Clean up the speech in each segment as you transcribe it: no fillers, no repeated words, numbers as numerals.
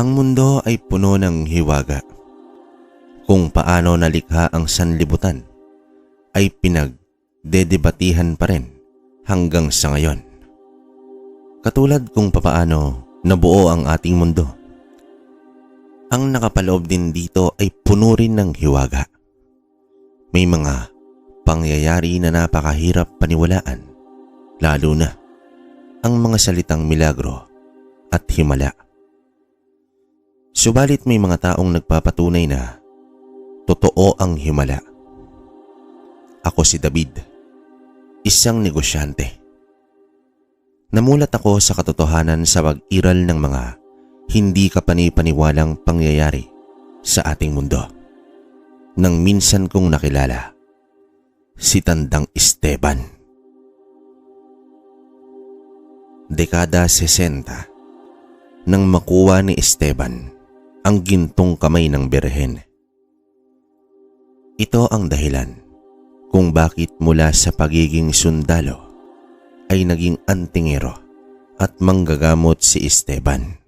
Ang mundo ay puno ng hiwaga. Kung paano nalikha ang sanlibutan ay pinagdedebatihan pa rin hanggang sa ngayon. Katulad kung papaano nabuo ang ating mundo. Ang nakapaloob din dito ay puno rin ng hiwaga. May mga pangyayari na napakahirap paniwalaan, lalo na ang mga salitang milagro at himala. Subalit may mga taong nagpapatunay na totoo ang himala. Ako si David, isang negosyante. Namulat ako sa katotohanan sa pag-iral ng mga hindi kapani-paniwalang pangyayari sa ating mundo. Nang minsan kong nakilala si Tandang Esteban. Dekada 60 nang makuha ni Esteban ang gintong kamay ng Birhen. Ito ang dahilan kung bakit mula sa pagiging sundalo ay naging antingero at manggagamot si Esteban.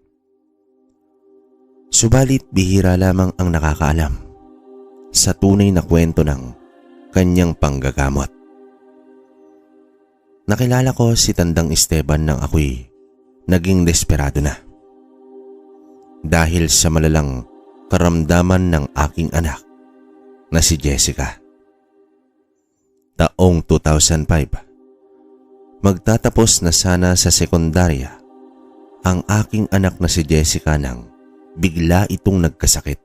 Subalit bihira lamang ang nakakaalam sa tunay na kwento ng kanyang panggagamot. Nakilala ko si Tandang Esteban nang ako'y naging desperado na. Dahil sa malalang karamdaman ng aking anak na si Jessica. Taong 2005, magtatapos na sana sa sekundarya ang aking anak na si Jessica nang bigla itong nagkasakit.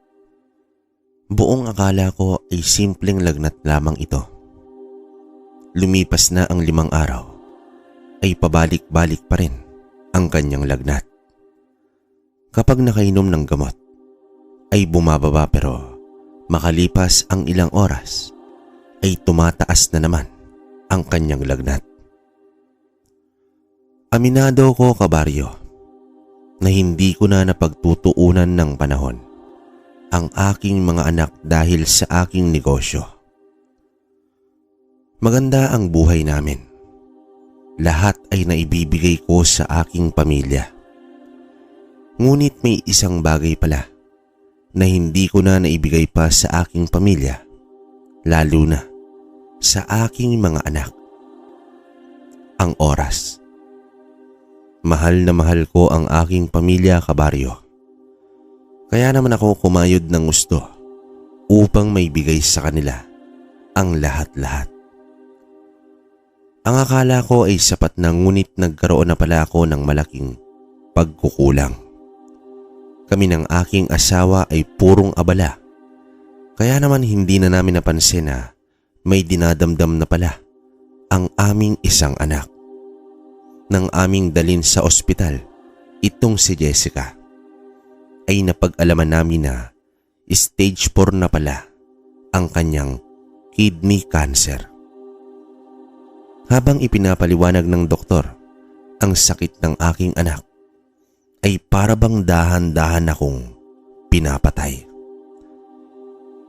Buong akala ko ay simpleng lagnat lamang ito. Lumipas na ang 5 araw ay pabalik-balik pa rin ang kanyang lagnat. Kapag nakainom ng gamot ay bumababa pero makalipas ang ilang oras ay tumataas na naman ang kanyang lagnat. Aminado ko, kabaryo, na hindi ko na napagtutuunan ng panahon ang aking mga anak dahil sa aking negosyo. Maganda ang buhay namin. Lahat ay naibibigay ko sa aking pamilya. Ngunit may isang bagay pala na hindi ko na naibigay pa sa aking pamilya, lalo na sa aking mga anak. Ang oras. Mahal na mahal ko ang aking pamilya, kabaryo. Kaya naman ako kumayod ng gusto upang may bigay sa kanila ang lahat-lahat. Ang akala ko ay sapat na, ngunit nagkaroon na pala ako ng malaking pagkukulang. Kami ng aking asawa ay purong abala. Kaya naman hindi na namin napansin na may dinadamdam na pala ang aming isang anak. Nang aming dalin sa ospital itong si Jessica, ay napag-alaman namin na stage 4 na pala ang kanyang kidney cancer. Habang ipinapaliwanag ng doktor ang sakit ng aking anak, ay parabang dahan-dahan akong pinapatay.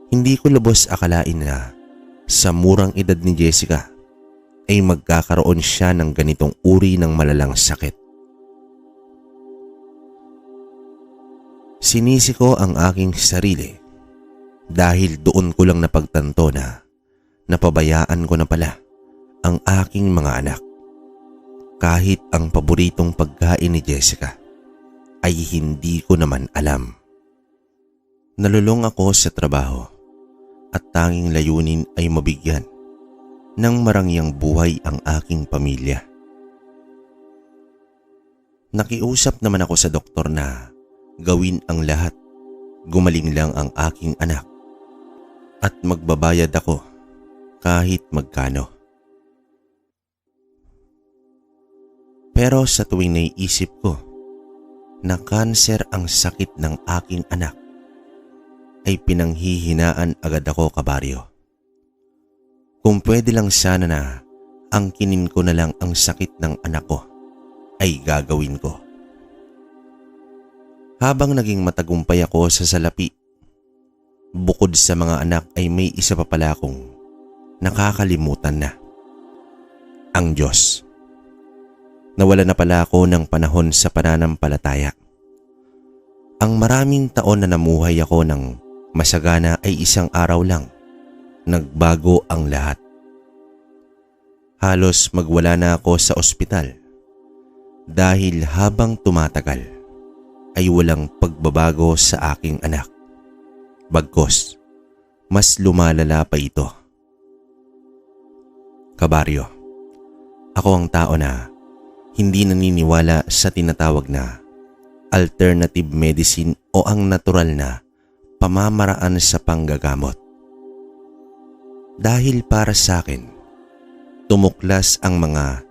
Hindi ko lubos akalain na sa murang edad ni Jessica ay magkakaroon siya ng ganitong uri ng malalang sakit. Sinisi ko ang aking sarili dahil doon ko lang napagtanto na napabayaan ko na pala ang aking mga anak. Kahit ang paboritong pagkain ni Jessica ay hindi ko naman alam. Nalulung ako sa trabaho at tanging layunin ay mabigyan ng marangyang buhay ang aking pamilya. Nakiusap naman ako sa doktor na gawin ang lahat, gumaling lang ang aking anak at magbabayad ako kahit magkano. Pero sa tuwing naiisip ko na kanser ang sakit ng aking anak, ay pinanghihinaan agad ako, kabaryo. Kung pwede lang sana na angkinin ko na lang ang sakit ng anak ko, ay gagawin ko. Habang naging matagumpay ako sa salapi, bukod sa mga anak ay may isa pa pala akong nakakalimutan na. Ang Diyos. Nawala na pala ako ng panahon sa pananampalataya. Ang maraming taon na namuhay ako ng masagana ay isang araw lang. Nagbago ang lahat. Halos magwala na ako sa ospital dahil habang tumatagal ay walang pagbabago sa aking anak. Bagkus, mas lumalala pa ito. Kabaryo, ako ang tao na hindi naniniwala sa tinatawag na alternative medicine o ang natural na pamamaraan sa panggagamot. Dahil para sa akin, tumuklas ang mga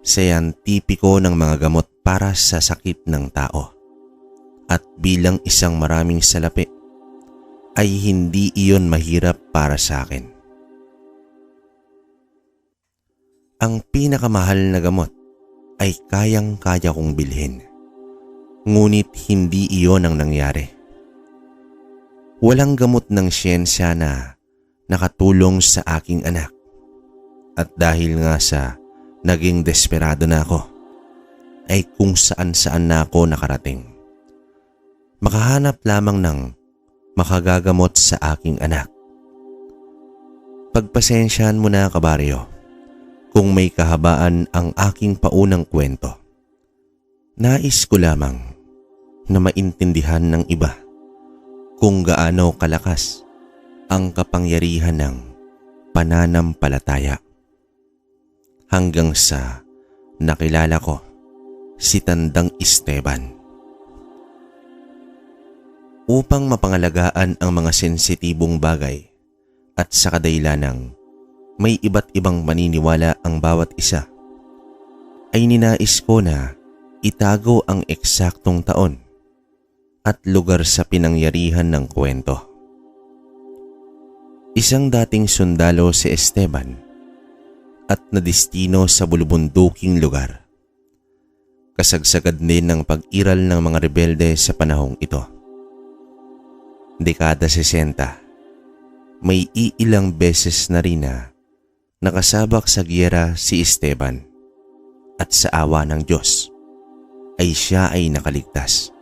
siyentipiko ng mga gamot para sa sakit ng tao. At bilang isang maraming salapi, ay hindi iyon mahirap para sa akin. Ang pinakamahal na gamot ay kayang-kaya kong bilhin. Ngunit hindi iyon ang nangyari. Walang gamot ng siyensya na nakatulong sa aking anak. At dahil nga sa naging desperado na ako, ay kung saan-saan na ako nakarating. Makahanap lamang ng makagagamot sa aking anak. Pagpasensyahan mo na, kabaryo, kung may kahabaan ang aking paunang kwento. Nais ko lamang na maintindihan ng iba kung gaano kalakas ang kapangyarihan ng pananampalataya. Hanggang sa nakilala ko si Tandang Esteban. Upang mapangalagaan ang mga sensitibong bagay at sa kadailanang may iba't ibang maniniwala ang bawat isa, ay ninais ko na itago ang eksaktong taon at lugar sa pinangyarihan ng kwento. Isang dating sundalo si Esteban at nadistino sa bulubunduking lugar. Kasagsagad din ng pag-iral ng mga rebelde sa panahong ito. Dekada 60, may iilang beses na rin na nakasabak sa giyera si Esteban at sa awa ng Diyos ay siya ay nakaligtas.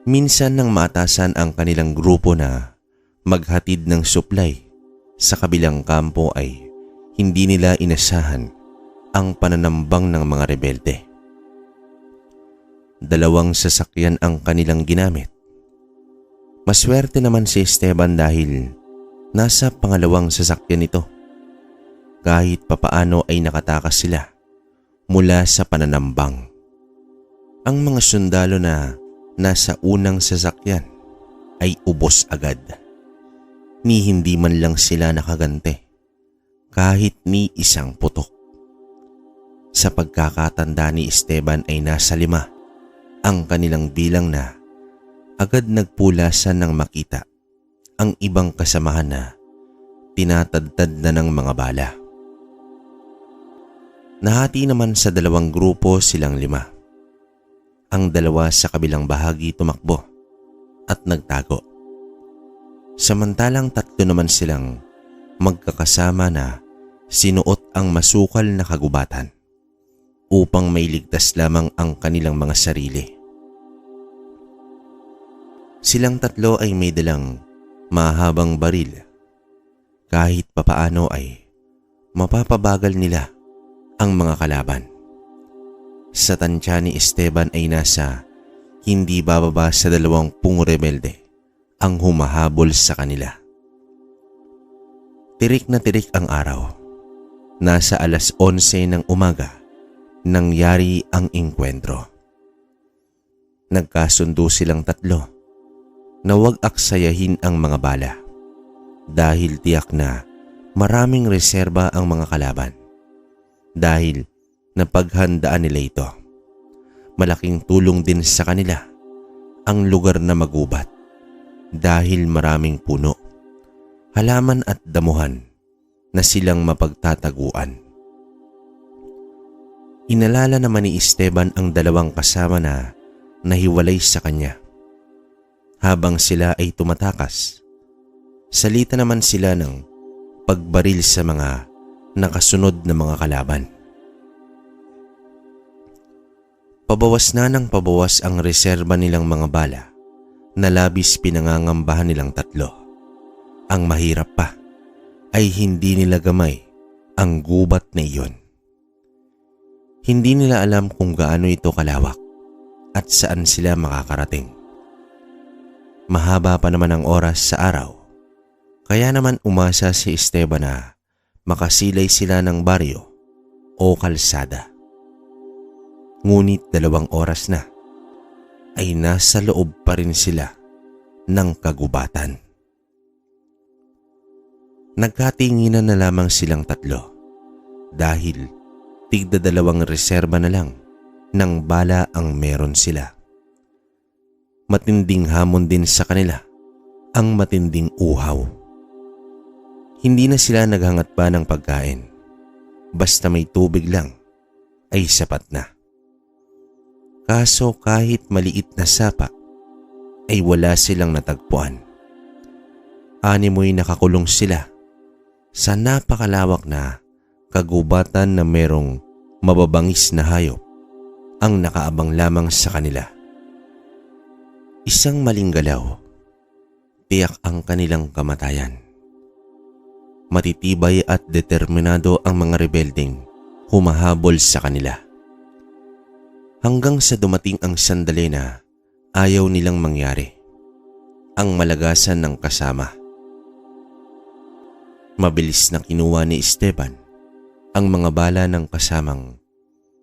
Minsan nang maatasan ang kanilang grupo na maghatid ng suplay sa kabilang kampo ay hindi nila inasahan ang pananambang ng mga rebelde. 2 sasakyan ang kanilang ginamit. Maswerte naman si Esteban dahil nasa pangalawang sasakyan ito. Kahit papaano ay nakatakas sila mula sa pananambang. Ang mga sundalo na nasa unang sasakyan ay ubos agad. Ni hindi man lang sila nakagante kahit ni isang putok. Sa pagkakatanda ni Esteban ay nasa 5 ang kanilang bilang na agad nagpulasan ng makita ang ibang kasamahan na tinatadtad na ng mga bala. Nahati naman sa 2 grupo silang 5. Ang 2 sa kabilang bahagi tumakbo at nagtago. Samantalang 3 naman silang magkakasama na sinuot ang masukal na kagubatan upang mailigtas lamang ang kanilang mga sarili. Silang 3 ay may dalang mahabang baril. Kahit papaano ay mapapabagal nila ang mga kalaban. Sa tansya ni Esteban ay nasa hindi bababa sa 20 rebelde ang humahabol sa kanila. Tirik na tirik ang araw. Nasa alas 11 ng umaga nangyari ang engkwentro. Nagkasundo silang 3 na huwag aksayahin ang mga bala dahil tiyak na maraming reserba ang mga kalaban. Dahil napaghandaan nila ito, malaking tulong din sa kanila ang lugar na magubat dahil maraming puno, halaman at damuhan na silang mapagtataguan. Inalala naman ni Esteban ang 2 kasama na nahiwalay sa kanya. Habang sila ay tumatakas, salita naman sila ng pagbaril sa mga nakasunod na mga kalaban. Pabawas na ng pabawas ang reserba nilang mga bala na labis pinangangambahan nilang tatlo. Ang mahirap pa ay hindi nila gamay ang gubat na iyon. Hindi nila alam kung gaano ito kalawak at saan sila makakarating. Mahaba pa naman ang oras sa araw, kaya naman umasa si Esteban na makasilay sila ng baryo o kalsada. Ngunit 2 oras na ay nasa loob pa rin sila ng kagubatan. Nagkatinginan na lamang silang tatlo dahil tigda 2 reserba na lang ng bala ang meron sila. Matinding hamon din sa kanila ang matinding uhaw. Hindi na sila naghangat pa ng pagkain. Basta may tubig lang ay sapat na. Kaso kahit maliit na sapa ay wala silang natagpuan. Animoy nakakulong sila sa napakalawak na kagubatan na merong mababangis na hayop ang nakaabang lamang sa kanila. Isang maling galaw, tiyak ang kanilang kamatayan. Matitibay at determinado ang mga rebeldeng humahabol sa kanila. Hanggang sa dumating ang sandali na ayaw nilang mangyari, ang malagasan ng kasama. Mabilis na kinuha ni Esteban ang mga bala ng kasamang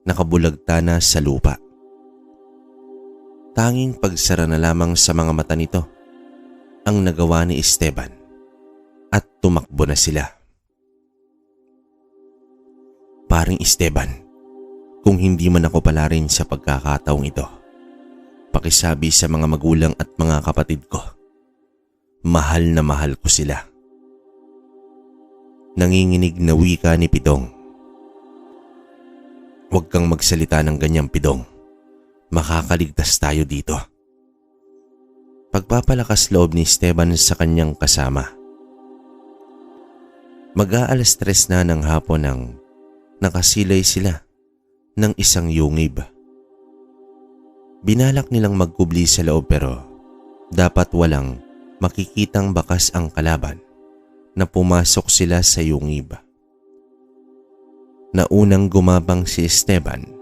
nakabulagta na sa lupa. Tanging pagsara na lamang sa mga mata nito ang nagawa ni Esteban at tumakbo na sila. Paring Esteban, kung hindi man ako pala rin sa pagkakataong ito, pakisabi sa mga magulang at mga kapatid ko, mahal na mahal ko sila. Nanginginig na wika ni Pidong. Huwag kang magsalita ng ganyang, Pidong. Makakaligtas tayo dito. Pagpapalakas loob ni Esteban sa kanyang kasama. Mag-aalas 3 na ng hapon nang nakasilay sila ng isang yungib. Binalak nilang magkubli sa loob pero dapat walang makikitang bakas ang kalaban na pumasok sila sa yungib. Naunang gumapang si Esteban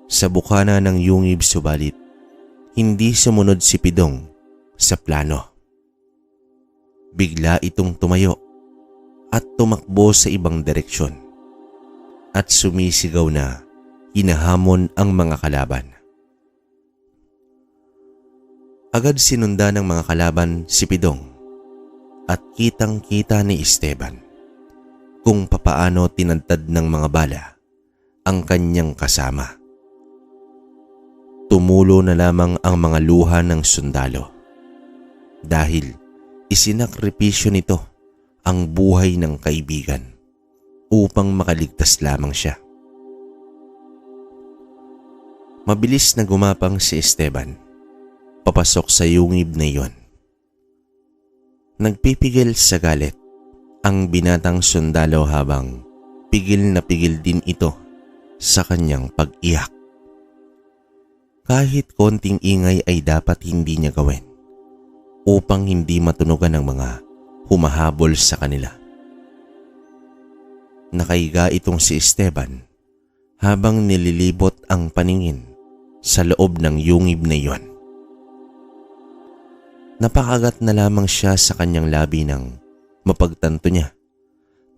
sa bukana ng yungib subalit hindi sumunod si Pidong sa plano. Bigla itong tumayo at tumakbo sa ibang direksyon at sumisigaw na hinahamon ang mga kalaban. Agad sinunda ng mga kalaban si Pidong at kitang-kita ni Esteban kung papaano tinadtad ng mga bala ang kanyang kasama. Tumulo na lamang ang mga luha ng sundalo dahil isinakripisyo nito ang buhay ng kaibigan upang makaligtas lamang siya. Mabilis na gumapang si Esteban papasok sa yungib na iyon. Nagpipigil sa galit ang binatang sundalo habang pigil na pigil din ito sa kanyang pag-iyak. Kahit konting ingay ay dapat hindi niya gawin upang hindi matunugan ng mga humahabol sa kanila. Nakahiga itong si Esteban habang nililibot ang paningin sa loob ng yungib na iyon. Napakagat na lamang siya sa kanyang labi nang mapagtanto niya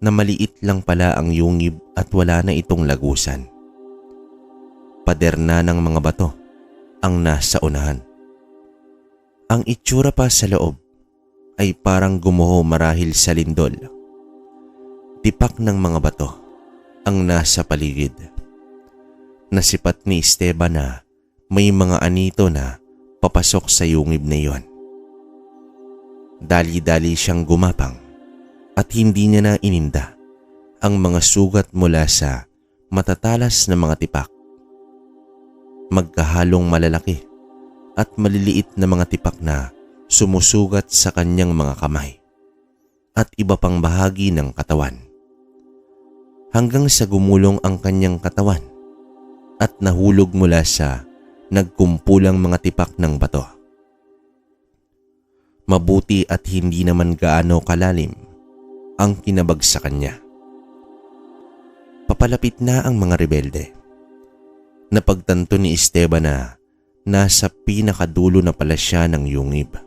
na maliit lang pala ang yungib at wala na itong lagusan. Pader na ng mga bato ang nasa unahan. Ang itsura pa sa loob ay parang gumuho marahil sa lindol. Tipak ng mga bato ang nasa paligid. Nasipat ni Esteban na may mga anito na papasok sa yungib na iyon. Dali-dali siyang gumapang at hindi niya na ininda ang mga sugat mula sa matatalas na mga tipak. Magkahalong malalaki at maliliit na mga tipak na sumusugat sa kanyang mga kamay at iba pang bahagi ng katawan. Hanggang sa gumulong ang kanyang katawan at nahulog mula sa nagkumpulang mga tipak ng bato. Mabuti at hindi naman gaano kalalim ang kinabagsakan niya. Papalapit na ang mga rebelde. Napagtanto ni Esteban na nasa pinakadulo na pala siya ng yungib.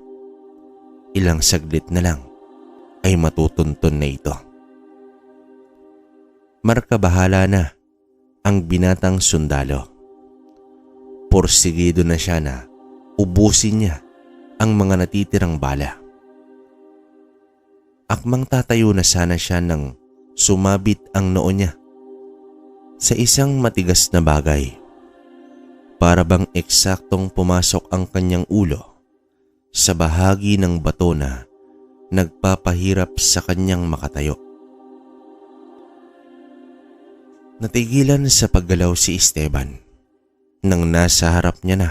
Ilang saglit na lang ay matutunton na ito. Markabahala na ang binatang sundalo. Porsigido na siya na ubusin niya ang mga natitirang bala. Akmang tatayo na sana siya nang sumabit ang noo niya sa isang matigas na bagay. Para bang eksaktong pumasok ang kanyang ulo sa bahagi ng bato na nagpapahirap sa kanyang makatayo. Natigilan sa paggalaw si Esteban nang nasa harap niya na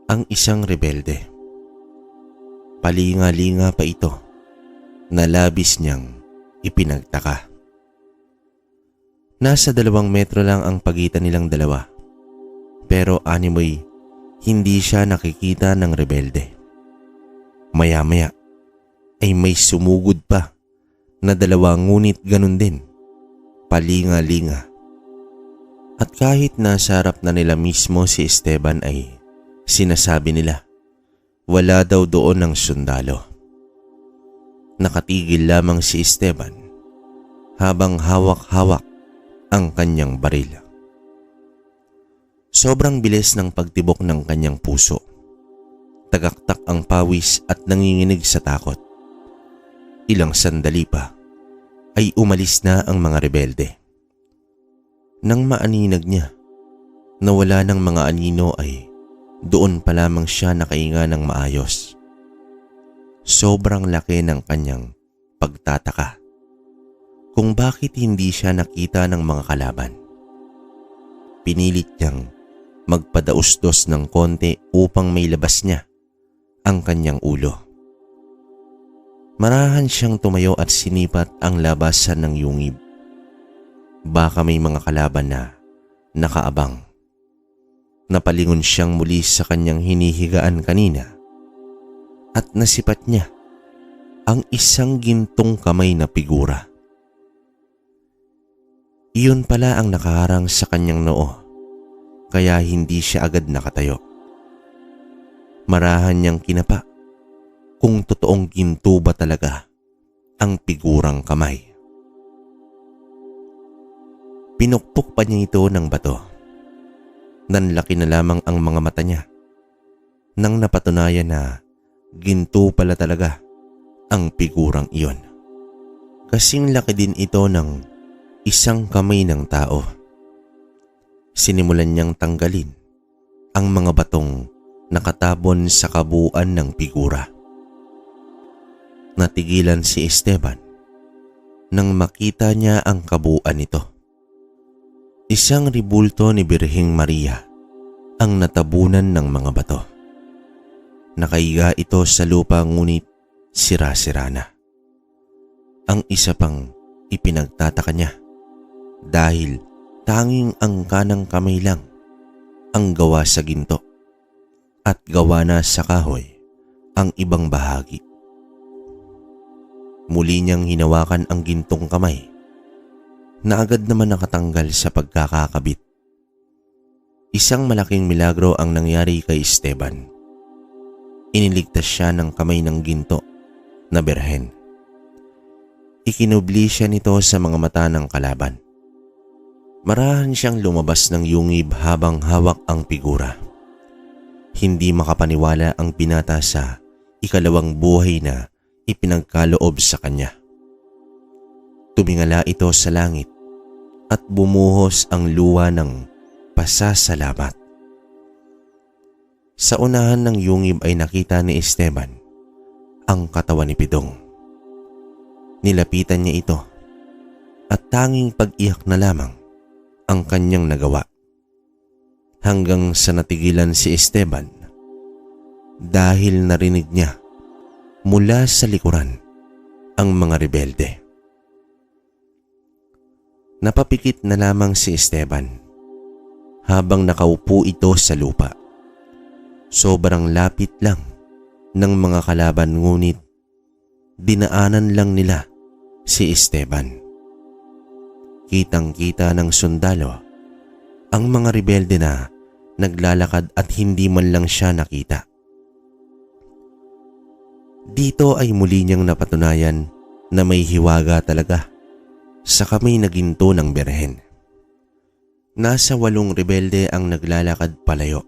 ang isang rebelde. Palinga-linga pa ito na labis niyang ipinagtaka. Nasa 2 metro lang ang pagitan nilang dalawa, pero animoy hindi siya nakikita ng rebelde. Maya-maya ay may sumugod pa na 2 ngunit ganun din, palinga-linga. At kahit nasa harap na nila mismo si Esteban ay sinasabi nila wala daw doon ang sundalo. Nakatigil lamang si Esteban habang hawak-hawak ang kanyang baril. Sobrang bilis ng pagtibok ng kanyang puso. Tagaktak ang pawis at nanginginig sa takot. Ilang sandali pa ay umalis na ang mga rebelde. Nang maaninag niya na wala ng mga anino ay doon pa lamang siya nakahinga ng maayos. Sobrang laki ng kanyang pagtataka kung bakit hindi siya nakita ng mga kalaban. Pinilit niyang magpadausdos ng konti upang may labas niya ang kanyang ulo. Marahan siyang tumayo at sinipat ang labasan ng yungib. Baka may mga kalaban na nakaabang. Napalingon siyang muli sa kanyang hinihigaan kanina at nasipat niya ang isang gintong kamay na figura. Iyon pala ang nakaharang sa kanyang noo, kaya hindi siya agad nakatayo. Marahan niyang kinapa kung totoong ginto ba talaga ang figurang kamay. Pinukpok pa niya ito ng bato. Nanlaki na lamang ang mga mata niya nang napatunayan na ginto pala talaga ang figurang iyon. Kasing laki din ito ng isang kamay ng tao. Sinimulan niyang tanggalin ang mga batong nakatabon sa kabuuan ng figura. Natigilan si Esteban nang makita niya ang kabuuan nito. Isang ribulto ni Birheng Maria ang natabunan ng mga bato. Nakahiga ito sa lupa ngunit sira-sira na. Ang isa pang ipinagtataka niya dahil tanging ang kanang kamay lang ang gawa sa ginto at gawa na sa kahoy ang ibang bahagi. Muli niyang hinawakan ang gintong kamay na agad naman nakatanggal sa pagkakakabit. Isang malaking milagro ang nangyari kay Esteban. Iniligtas siya ng kamay ng ginto na berhen. Ikinubli siya nito sa mga mata ng kalaban. Marahan siyang lumabas ng yungib habang hawak ang figura. Hindi makapaniwala ang binata sa ikalawang buhay na ipinagkaloob sa kanya. Tumingala ito sa langit at bumuhos ang luha ng pasasalamat. Sa unahan ng yungib ay nakita ni Esteban ang katawan ni Pidong. Nilapitan niya ito at tanging pag-iyak na lamang ang kanyang nagawa. Hanggang sa natigilan si Esteban dahil narinig niya mula sa likuran ang mga rebelde. Napapikit na lamang si Esteban habang nakaupo ito sa lupa. Sobrang lapit lang ng mga kalaban ngunit dinaanan lang nila si Esteban. Kitang-kita ng sundalo ang mga rebelde na naglalakad at hindi man lang siya nakita. Dito ay muli niyang napatunayan na may hiwaga talaga sa kamay na ginto ng Birhen. Nasa 8 rebelde ang naglalakad palayo.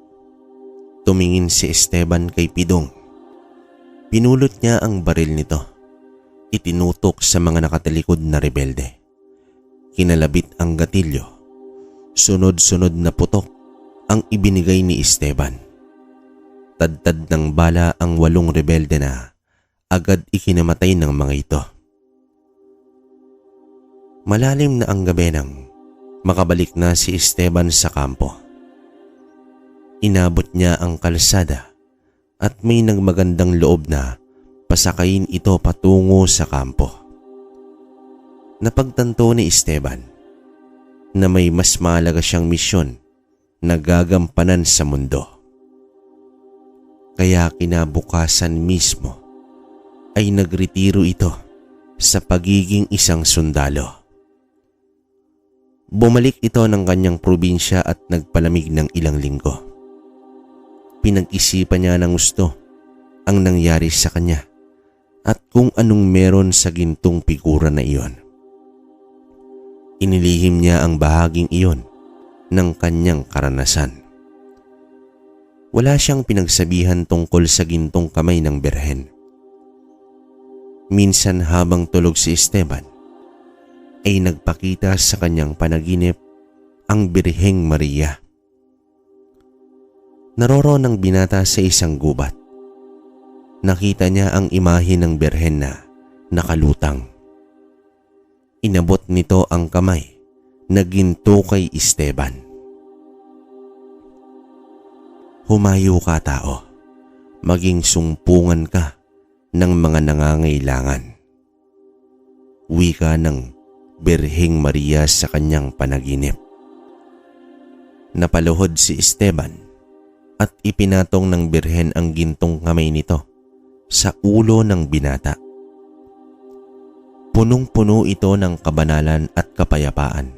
Tumingin si Esteban kay Pidong. Pinulot niya ang baril nito. Itinutok sa mga nakatalikod na rebelde. Kinalabit ang gatilyo. Sunod-sunod na putok ang ibinigay ni Esteban. Tadtad ng bala ang 8 rebelde na agad ikinamatay ng mga ito. Malalim na ang gabi nang makabalik na si Esteban sa kampo. Inabot niya ang kalsada at may nagmagandang loob na pasakayin ito patungo sa kampo. Napagtanto ni Esteban na may mas mahalaga siyang misyon na gagampanan sa mundo. Kaya kinabukasan mismo ay nagretiro ito sa pagiging isang sundalo. Bumalik ito ng kanyang probinsya at nagpalamig ng ilang linggo. Pinag-isipan niya ng gusto ang nangyari sa kanya at kung anong meron sa gintong figura na iyon. Inilihim niya ang bahaging iyon ng kanyang karanasan. Wala siyang pinagsabihan tungkol sa gintong kamay ng Birhen. Minsan habang tulog si Esteban, ay nagpakita sa kanyang panaginip ang Birheng Maria. Naroroon ang binata sa isang gubat. Nakita niya ang imahe ng Birhen na nakalutang. Inabot nito ang kamay na ginto kay Esteban. Humayo ka tao, maging sumpungan ka ng mga nangangailangan. Wika ng Birheng Maria sa kanyang panaginip. Napaluhod si Esteban at ipinatong ng Birhen ang gintong kamay nito sa ulo ng binata. Punong-puno ito ng kabanalan at kapayapaan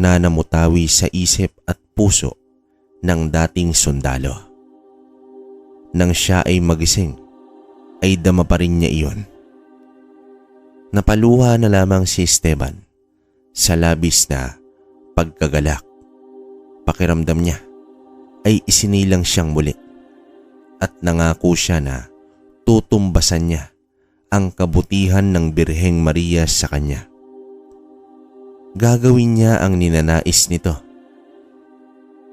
na namutawi sa isip at puso ng dating sundalo. Nang siya ay magising, ay dama pa rin niya iyon. Napaluha na lamang si Esteban sa labis na pagkagalak. Pakiramdam niya ay isinilang siyang muli at nangako siya na tutumbasan niya ang kabutihan ng Birheng Maria sa kanya. Gagawin niya ang ninanais nito.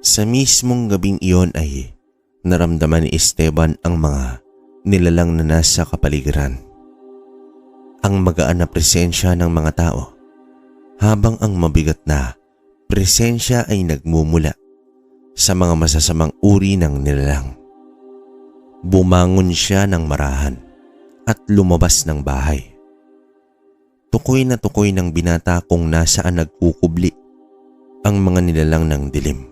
Sa mismong gabing iyon ay naramdaman ni Esteban ang mga nilalang na nasa kapaligiran. Ang magaan na presensya ng mga tao habang ang mabigat na presensya ay nagmumula sa mga masasamang uri ng nilalang. Bumangon siya ng marahan at lumabas ng bahay. Tukoy na tukoy ng binata kung nasaan nagkukubli ang mga nilalang ng dilim.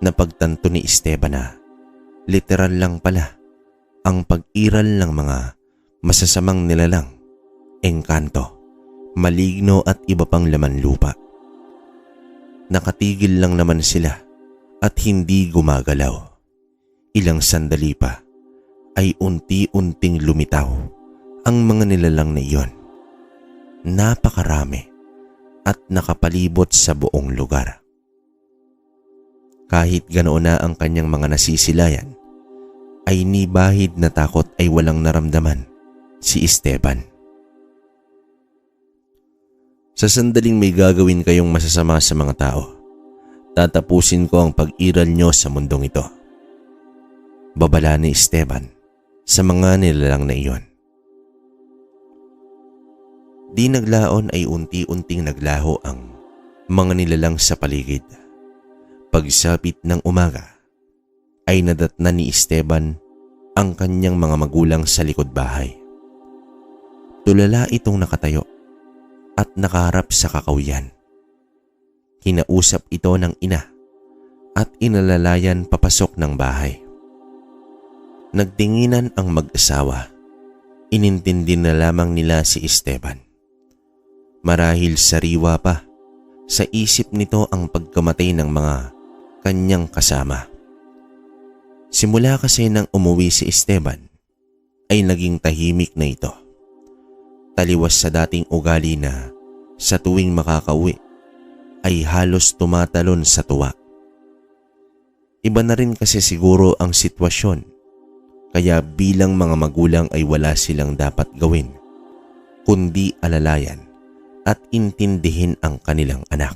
Napagtanto ni Esteban na literal lang pala ang pag-iral ng mga masasamang nilalang, engkanto, maligno at iba pang laman lupa. Nakatigil lang naman sila at hindi gumagalaw. Ilang sandali pa ay unti-unting lumitaw ang mga nilalang na iyon. Napakarami at nakapalibot sa buong lugar. Kahit ganoon na ang kanyang mga nasisilayan, ay ni bahid na takot ay walang naramdaman si Esteban. Sa sandaling may gagawin kayong masasama sa mga tao, tatapusin ko ang pag-iral nyo sa mundong ito. Babala ni Esteban sa mga nilalang na iyon. Di naglaon ay unti-unting naglaho ang mga nilalang sa paligid. Pagsapit ng umaga ay nadatnan ni Esteban ang kanyang mga magulang sa likod bahay. Tulala itong nakatayo at nakaharap sa kakawiyan. Kinausap ito ng ina at inalalayan papasok ng bahay. Nagtinginan ang mag-asawa. Inintindi na lamang nila si Esteban. Marahil sariwa pa sa isip nito ang pagkamatay ng mga kanyang kasama. Simula kasi nang umuwi si Esteban ay naging tahimik na ito. Taliwas sa dating ugali na sa tuwing makakauwi ay halos tumatalon sa tuwa. Iba na rin kasi siguro ang sitwasyon, kaya bilang mga magulang ay wala silang dapat gawin kundi alalayan at intindihin ang kanilang anak.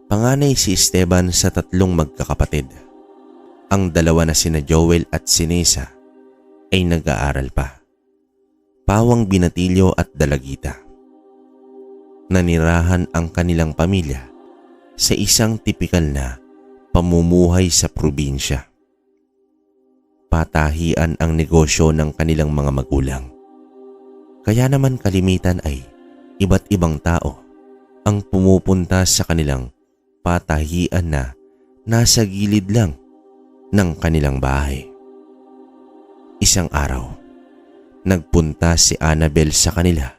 Panganay si Esteban sa 3 magkakapatid. Ang dalawa na sina Joel at si Nessa ay nag-aaral pa. Pawang binatilyo at dalagita. Nanirahan ang kanilang pamilya sa isang tipikal na pamumuhay sa probinsya. Patahian ang negosyo ng kanilang mga magulang. Kaya naman kalimitan ay iba't ibang tao ang pumupunta sa kanilang patahian na nasa gilid lang ng kanilang bahay. Isang araw, nagpunta si Annabel sa kanila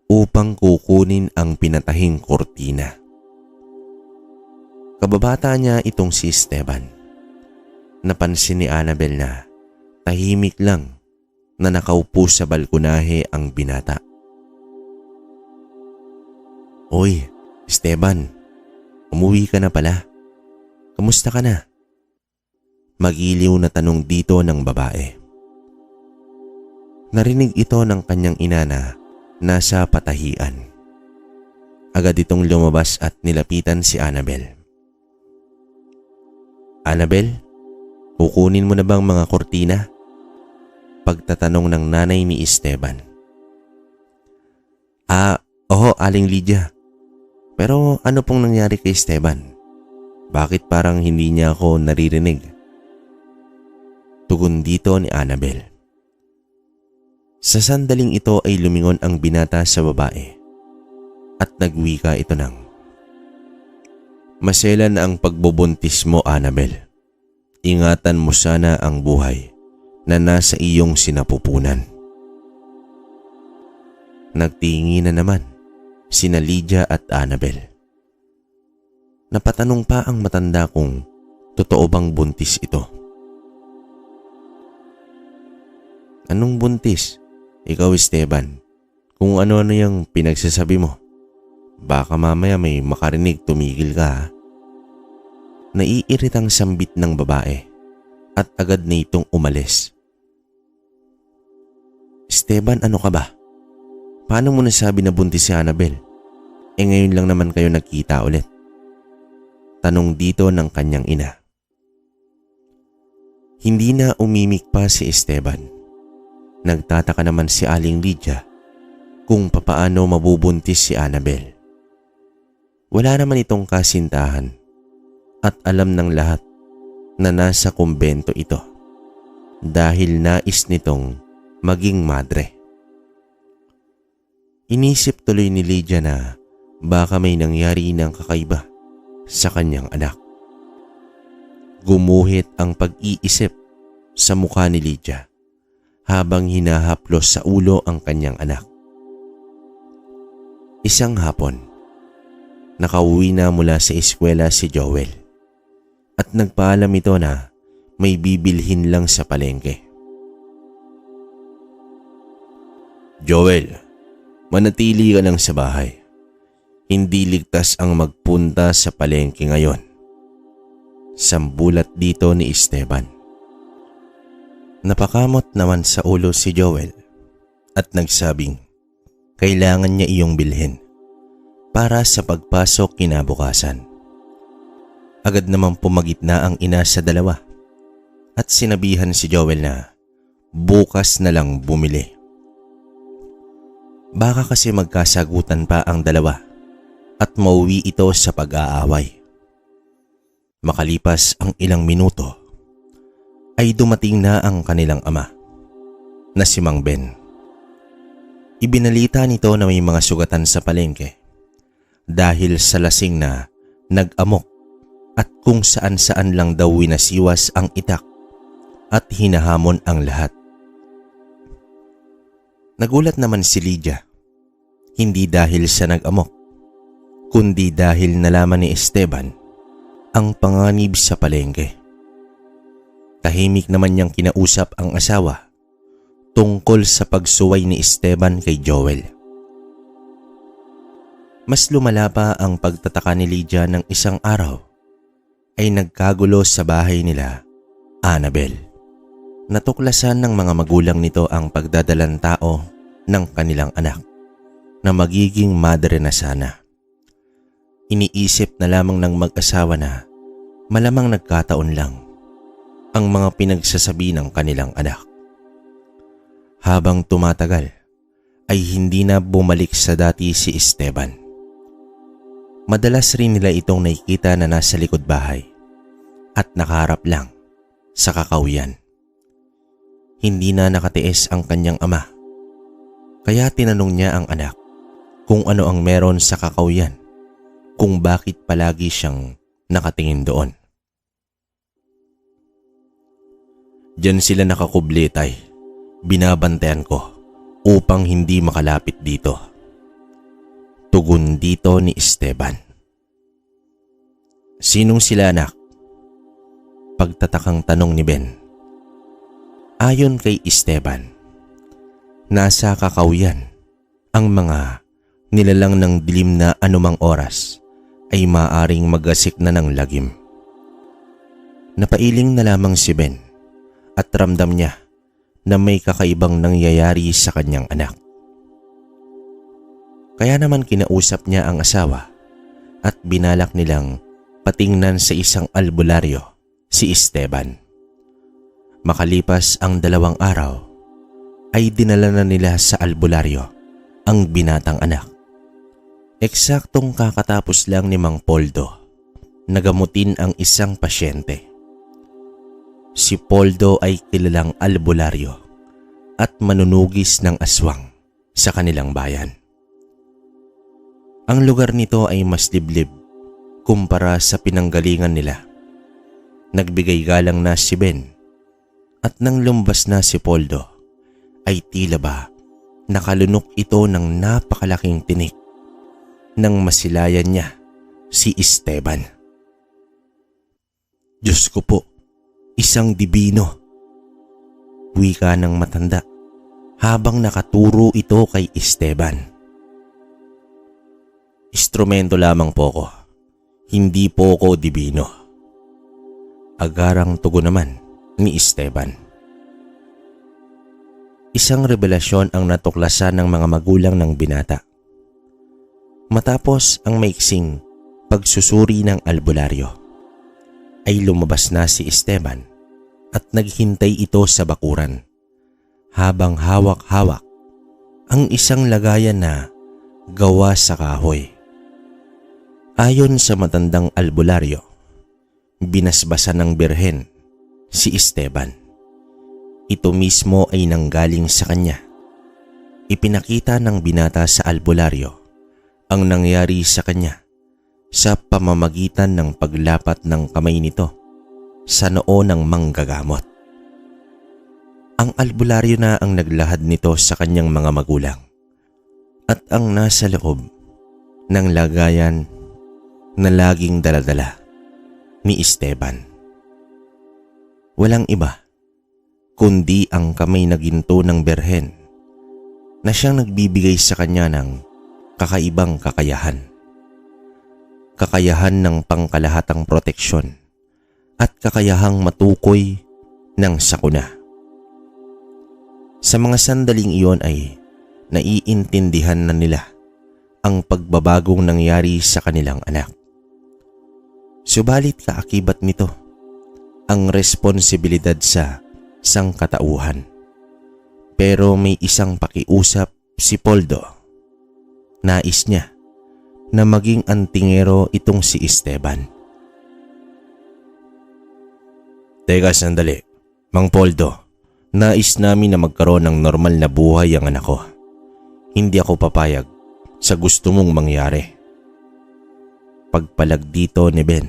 upang kukunin ang pinatahing kortina. Kababata niya itong si Esteban. Napansin ni Annabel na tahimik lang na nakaupo sa balkonahe ang binata. "Oy, Esteban, umuwi ka na pala. Kamusta ka na?" Magiliw na tanong dito ng babae. Narinig ito ng kanyang ina na nasa patahian. Agad itong lumabas at nilapitan si Annabel. "Annabel, kukunin mo na bang mga kortina?" Pagtatanong ng nanay ni Esteban. Oo, Aling Lydia. Pero ano pong nangyari kay Esteban? Bakit parang hindi niya ako naririnig?" Tugon dito ni Annabel. Sa sandaling ito ay lumingon ang binata sa babae at nagwika ito ng, "Maselan ang pagbubuntis mo, Annabel. Ingatan mo sana ang buhay na nasa iyong sinapupunan." Nagtingi na naman sina Lydia at Annabel. Napatanong pa ang matanda kung totoo bang buntis ito. "Anong buntis? Ikaw, Esteban, kung ano-ano yung pinagsasabi mo. Baka mamaya may makarinig, tumigil ka ha." Naiiritang sambit ng babae at agad na itong umalis. "Esteban, ano ka ba? Paano mo nasabi na buntis si Annabel? Ngayon lang naman kayo nagkita ulit." Tanong dito ng kanyang ina. Hindi na umimik pa si Esteban. Nagtataka naman si Aling Lydia kung papaano mabubuntis si Annabel. Wala naman itong kasintahan at alam ng lahat na nasa kumbento ito dahil nais nitong maging madre. Inisip tuloy ni Lydia na baka may nangyari ng kakaiba sa kanyang anak. Gumuhit ang pag-iisip sa mukha ni Lydia habang hinahaplos sa ulo ang kanyang anak. Isang hapon, nakauwi na mula sa eskwela si Joel at nagpaalam ito na may bibilhin lang sa palengke. "Joel, manatili ka lang sa bahay. Hindi ligtas ang magpunta sa palengke ngayon." Sambulat dito ni Esteban. Napakamot naman sa ulo si Joel at nagsabing kailangan niya iyong bilhin para sa pagpasok kinabukasan. Agad namang pumagitna ang ina sa dalawa at sinabihan si Joel na bukas na lang bumili. Baka kasi magkasagutan pa ang dalawa at mauwi ito sa pag-aaway. Makalipas ang ilang minuto ay dumating na ang kanilang ama na si Mang Ben. Ibinalita nito na may mga sugatan sa palengke dahil sa lasing na nag-amok at kung saan-saan lang daw winasiwas ang itak at hinahamon ang lahat. Nagulat naman si Lydia, hindi dahil sa nag-amok, kundi dahil nalaman ni Esteban ang panganib sa palengke. Tahimik naman niyang kinausap ang asawa tungkol sa pagsuway ni Esteban kay Joel. Mas lumala pa ang pagtataka ni Lydia ng isang araw ay nagkagulo sa bahay nila, Annabel. Natuklasan ng mga magulang nito ang pagdadalang tao ng kanilang anak na magiging madre na sana. Iniisip na lamang ng mag-asawa na malamang nagkataon lang ang mga pinagsasabi ng kanilang anak. Habang tumatagal ay hindi na bumalik sa dati si Esteban. Madalas rin nila itong nakikita na nasa likod bahay at nakaharap lang sa kakawian. Hindi na nakatiis ang kanyang ama, kaya tinanong niya ang anak kung ano ang meron sa kakawian, kung bakit palagi siyang nakatingin doon. Diyan sila nakakubli, tay. Binabantayan ko upang hindi makalapit dito. Tugon dito ni Esteban. Sinong sila, anak? Pagtatakang tanong ni Ben. Ayon kay Esteban, nasa kakawian ang mga nilalang ng dilim na anumang oras ay maaring magasik na ng lagim. Napailing na lamang si Ben at ramdam niya na may kakaibang nangyayari sa kanyang anak. Kaya naman kinausap niya ang asawa at binalak nilang patingnan sa isang albularyo si Esteban. Makalipas ang 2 araw ay dinala na nila sa albularyo ang binatang anak. Eksaktong kakatapos lang ni Mang Poldo na gamutin ang isang pasyente. Si Poldo ay kilalang albularyo at manunugis ng aswang sa kanilang bayan. Ang lugar nito ay mas liblib kumpara sa pinanggalingan nila. Nagbigay galang na si Ben at nang lumbas na si Poldo ay tila ba nakalunok ito ng napakalaking tinik nang masilayan niya si Esteban. Diyos ko po, isang dibino, wika ng matanda habang nakaturo ito kay Esteban. Instrumento lamang po ko, hindi po ko dibino. Agarang tugon naman ni Esteban. Isang revelasyon ang natuklasan ng mga magulang ng binata. Matapos ang maiksing pagsusuri ng albularyo, ay lumabas na si Esteban at naghintay ito sa bakuran habang hawak-hawak ang isang lagayan na gawa sa kahoy. Ayon sa matandang albularyo, binasbasan ng birhen si Esteban. Ito mismo ay nanggaling sa kanya. Ipinakita ng binata sa albularyo ang nangyari sa kanya sa pamamagitan ng paglapat ng kamay nito sa noo ng manggagamot. Ang albularyo na ang naglahad nito sa kanyang mga magulang at ang nasa loob ng lagayan na laging daladala ni Esteban. Walang iba kundi ang kamay na ginto ng birhen na siyang nagbibigay sa kanya ng kakaibang kakayahan. Kakayahan ng pangkalahatang proteksyon at kakayahang matukoy ng sakuna. Sa mga sandaling iyon ay naiintindihan na nila ang pagbabagong nangyari sa kanilang anak. Subalit kaakibat nito ang responsibilidad sa sangkatauhan. Pero may isang pakiusap si Poldo. Nais niya na maging antingero itong si Esteban. Teka sandali, Mang Poldo. Nais namin na magkaroon ng normal na buhay ang anak ko. Hindi ako papayag sa gusto mong mangyari. Pagpalag dito ni Ben.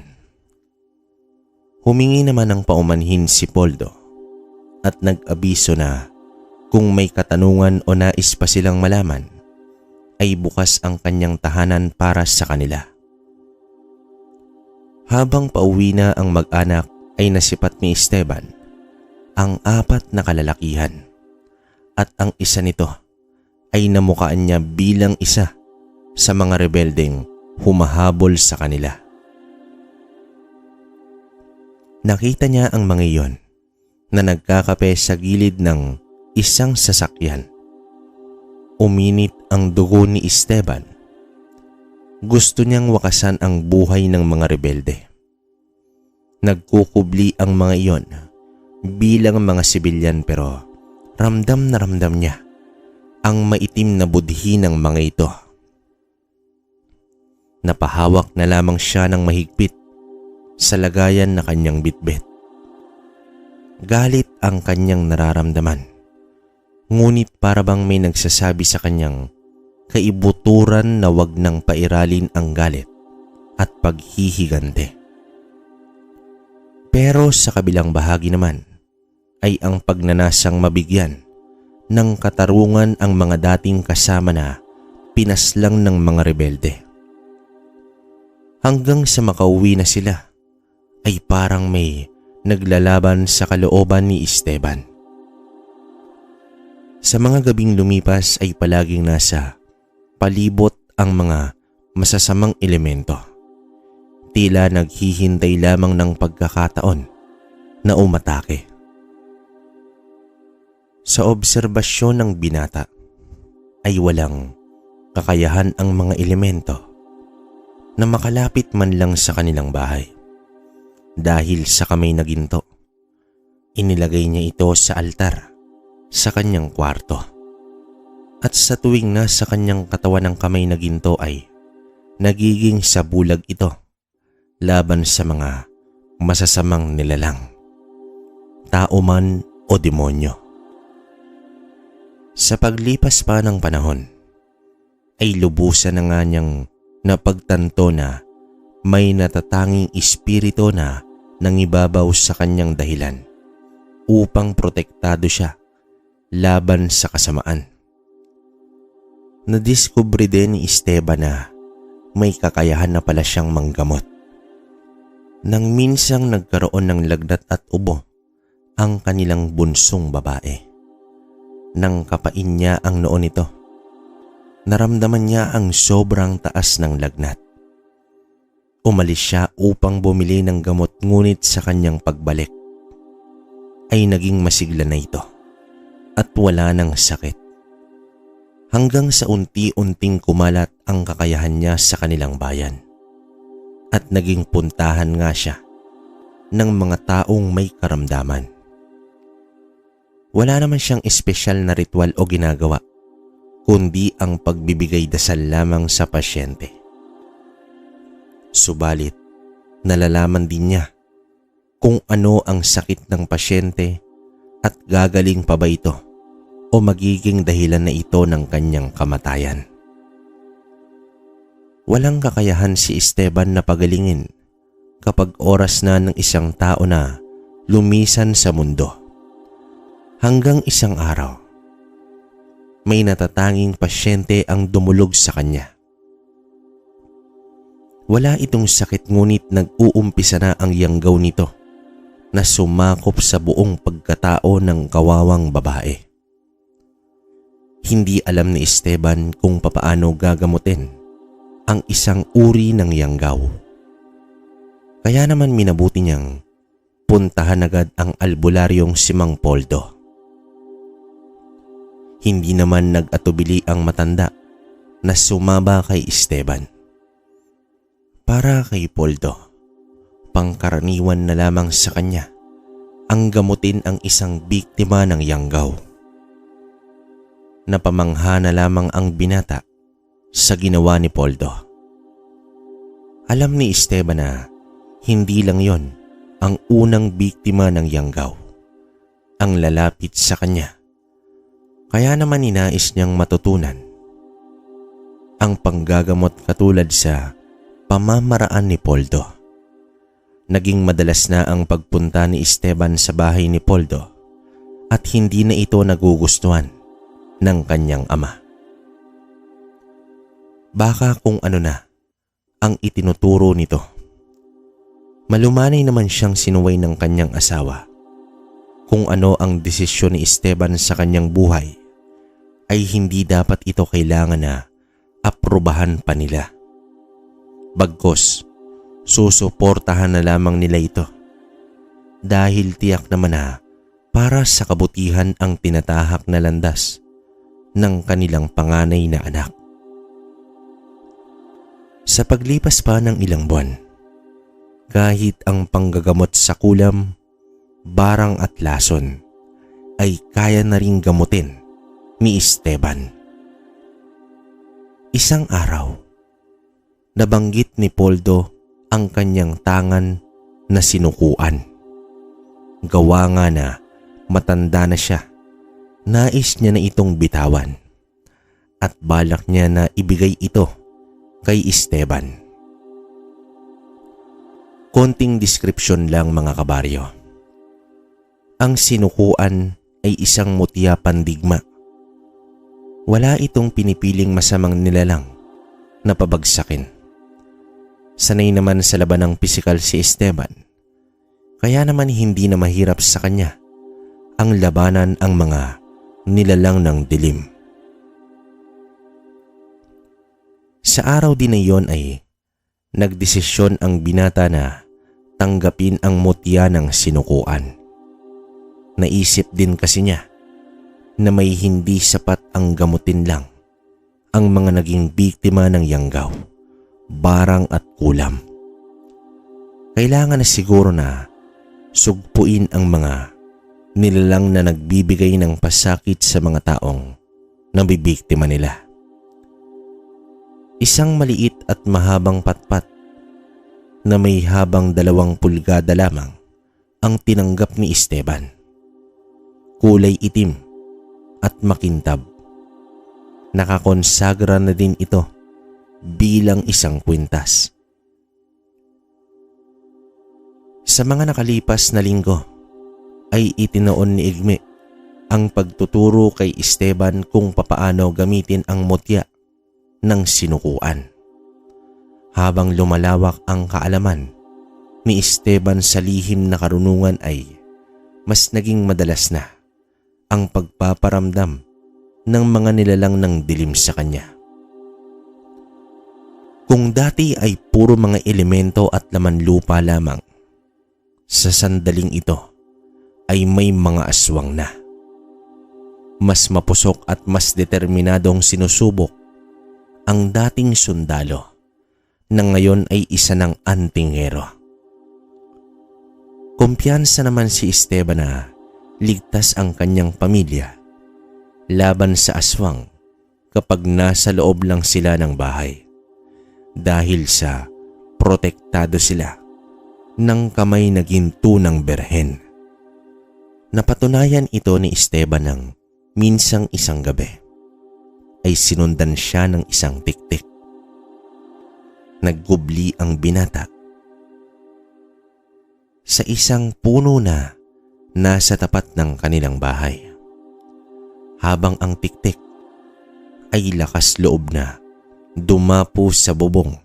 Humingi naman ng paumanhin si Poldo at nag-abiso na kung may katanungan o nais pa silang malaman ay bukas ang kanyang tahanan para sa kanila. Habang pauwi na ang mag-anak ay nasipat ni Esteban ang 4 na kalalakihan at ang isa nito ay namukaan niya bilang isa sa mga rebeldeng humahabol sa kanila. Nakita niya ang mga iyon na nagkakape sa gilid ng isang sasakyan. Uminit ang dugo ni Esteban. Gusto niyang wakasan ang buhay ng mga rebelde. Nagkukubli ang mga iyon bilang mga sibilyan pero ramdam na ramdam niya ang maitim na budhi ng mga ito. Napahawak na lamang siya ng mahigpit sa lagayan na kanyang bitbit. Galit ang kanyang nararamdaman, ngunit para bang may nagsasabi sa kanyang kaibuturan na wag nang pairalin ang galit at paghihigante. Pero sa kabilang bahagi naman ay ang pagnanasang mabigyan ng katarungan ang mga dating kasama na pinaslang ng mga rebelde. Hanggang sa makauwi na sila ay parang may naglalaban sa kalooban ni Esteban. Sa mga gabing lumipas ay palaging nasa palibot ang mga masasamang elemento. Tila naghihintay lamang ng pagkakataon na umatake. Sa obserbasyon ng binata ay walang kakayahan ang mga elemento na makalapit man lang sa kanilang bahay. Dahil sa kamay na ginto, inilagay niya ito sa altar sa kanyang kwarto. At sa tuwing nasa kanyang katawan ng kamay na ginto ay nagiging sabulag ito laban sa mga masasamang nilalang, tao man o demonyo. Sa paglipas pa ng panahon ay lubusan na nga niyang napagtanto na may natatanging espiritu na nangibabaw sa kanyang dahilan upang protektado siya laban sa kasamaan. Nadiskubre din ni Esteban na may kakayahan na pala siyang manggamot. Nang minsang nagkaroon ng lagnat at ubo ang kanilang bunsong babae. Nang kapain niya ang noo nito, naramdaman niya ang sobrang taas ng lagnat. Umalis siya upang bumili ng gamot, ngunit sa kanyang pagbalik ay naging masigla na ito at wala ng sakit. Hanggang sa unti-unting kumalat ang kakayahan niya sa kanilang bayan at naging puntahan nga siya ng mga taong may karamdaman. Wala naman siyang espesyal na ritual o ginagawa, kundi ang pagbibigay dasal lamang sa pasyente. Subalit, nalalaman din niya kung ano ang sakit ng pasyente at gagaling pa ba ito o magiging dahilan na ito ng kanyang kamatayan. Walang kakayahan si Esteban na pagalingin kapag oras na ng isang tao na lumisan sa mundo. Hanggang isang araw, may natatanging pasyente ang dumulog sa kanya. Wala itong sakit, ngunit nag-uumpisa na ang yanggaw nito na sumakop sa buong pagkatao ng kawawang babae. Hindi alam ni Esteban kung papaano gagamutin ang isang uri ng yanggaw. Kaya naman minabuti niyang puntahan agad ang albularyong si Mang Poldo. Hindi naman nag-atubili ang matanda na sumaba kay Esteban. Para kay Poldo, pangkaraniwan na lamang sa kanya ang gamutin ang isang biktima ng yanggaw. Napamangha na lamang ang binata sa ginawa ni Poldo. Alam ni Esteban na hindi lang yon ang unang biktima ng yanggaw ang lalapit sa kanya. Kaya naman ninais niyang matutunan ang panggagamot katulad sa pamamaraan ni Poldo. naging madalas na ang pagpunta ni Esteban sa bahay ni Poldo at hindi na ito nagugustuhan ng kanyang ama. Baka kung ano na ang itinuturo nito. Malumanay naman siyang sinuway ng kanyang asawa. Kung ano ang desisyon ni Esteban sa kanyang buhay ay hindi dapat ito kailangan na aprubahan pa nila. Bagkus, susuportahan na lamang nila ito dahil tiyak naman na para sa kabutihan ang tinatahak na landas ng kanilang panganay na anak. Sa paglipas pa ng ilang buwan, kahit ang panggagamot sa kulam, barang at lason ay kaya na ring gamutin ni Esteban. Isang araw, nabanggit ni Poldo ang kanyang tangan na sinukuan. Gawa nga na matanda na siya, nais niya na itong bitawan at balak niya na ibigay ito kay Esteban. Konting description lang mga kabaryo. Ang sinukuan ay isang mutya pandigma. Wala itong pinipiling masamang nilalang na pabagsakin. Sanay naman sa labanang pisikal si Esteban, kaya naman hindi na mahirap sa kanya ang labanan ang mga nilalang ng dilim. Sa araw din na iyon ay nagdesisyon ang binata na tanggapin ang mutya ng sinukuan. Naisip din kasi niya na may hindi sapat ang gamutin lang ang mga naging biktima ng yanggaw, barang at kulam. Kailangan na siguro na sugpuin ang mga nilalang na nagbibigay ng pasakit sa mga taong nabibiktima nila. Isang maliit at mahabang patpat na may habang 2 pulgada lamang ang tinanggap ni Esteban. Kulay itim at makintab. Nakakonsagra na din ito bilang isang kwintas. Sa mga nakalipas na linggo ay itinoon ni Igme ang pagtuturo kay Esteban kung papaano gamitin ang mutya ng sinukuan. Habang lumalawak ang kaalaman ni Esteban sa lihim na karunungan ay mas naging madalas na ang pagpaparamdam ng mga nilalang ng dilim sa kanya. Kung dati ay puro mga elemento at laman lupa lamang, sa sandaling ito ay may mga aswang na. Mas mapusok at mas determinadong sinusubok ang dating sundalo na ngayon ay isa ng antingero. Kumpiyansa naman si Esteban na ligtas ang kanyang pamilya laban sa aswang kapag nasa loob lang sila ng bahay dahil sa protektado sila ng kamay na ginto ng berhen. Napatunayan ito ni Esteban ng minsang isang gabi ay sinundan siya ng isang tiktik. Naggubli ang binata sa isang puno na nasa tapat ng kanilang bahay. Habang ang tiktik ay lakas loob na dumapo sa bubong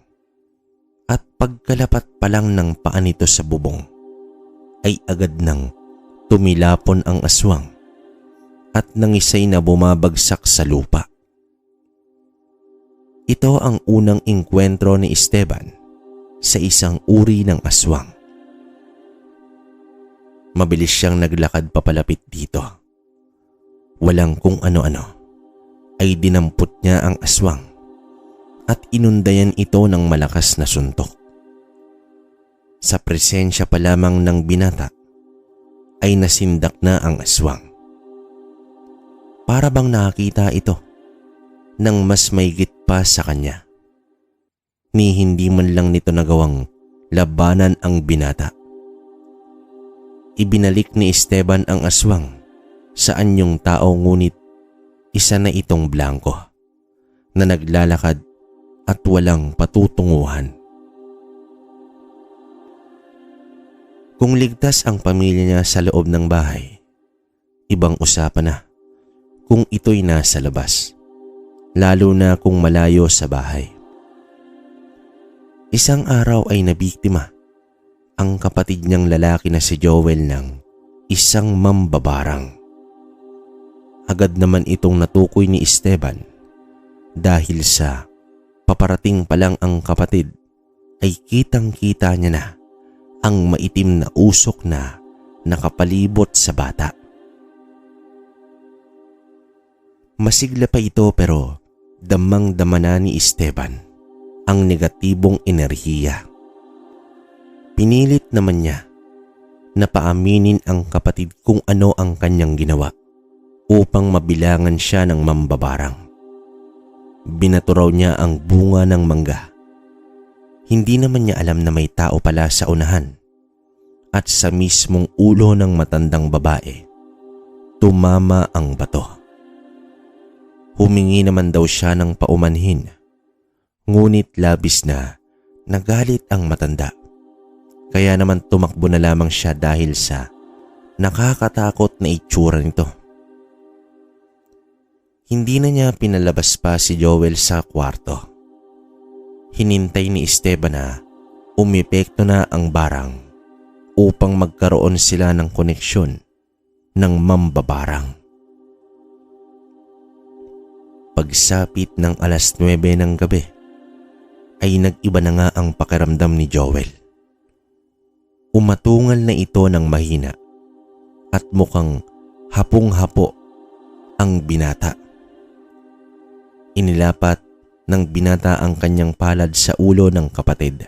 at pagkalapat pa lang ng paa nito sa bubong ay agad nang tumilapon ang aswang at nangisay na bumabagsak sa lupa. Ito ang unang engkwentro ni Esteban sa isang uri ng aswang. Mabilis siyang naglakad papalapit dito. Walang kung ano-ano ay dinampot niya ang aswang at inundayan ito ng malakas na suntok. Sa presensya pa lamang ng binata ay nasindak na ang aswang. Para bang nakakita ito ng mas maigit pa sa kanya. Ni hindi man lang nito nagawang labanan ang binata. Ibinalik ni Esteban ang aswang sa anyong tao, ngunit isa na itong blanko na naglalakad at walang patutunguhan. Kung ligtas ang pamilya niya sa loob ng bahay, ibang usapan na kung ito'y nasa labas, lalo na kung malayo sa bahay. Isang araw ay nabiktima ang kapatid niyang lalaki na si Joel ng isang mambabarang. Agad naman itong natukoy ni Esteban dahil sa paparating pa lang ang kapatid ay kitang-kita niya na ang maitim na usok na nakapalibot sa bata. Masigla pa ito pero damang-dama na ni Esteban ang negatibong enerhiya. Pinilit naman niya na paaminin ang kapatid kung ano ang kanyang ginawa upang mabilangan siya ng mambabarang. Binato raw niya ang bunga ng mangga. Hindi naman niya alam na may tao pala sa unahan at sa mismong ulo ng matandang babae tumama ang bato. Humingi naman daw siya ng paumanhin, ngunit labis na nagalit ang matanda. Kaya naman tumakbo na lamang siya dahil sa nakakatakot na itsura nito. Hindi na niya pinalabas pa si Joel sa kwarto. Hinintay ni Esteban na umepekto na ang barang upang magkaroon sila ng koneksyon ng mambabarang. Pagsapit ng 9:00 ng gabi ay nag-iba na nga ang pakiramdam ni Joel. Umatungal na ito ng mahina at mukhang hapong-hapo ang binata. Inilapat ng binata ang kanyang palad sa ulo ng kapatid.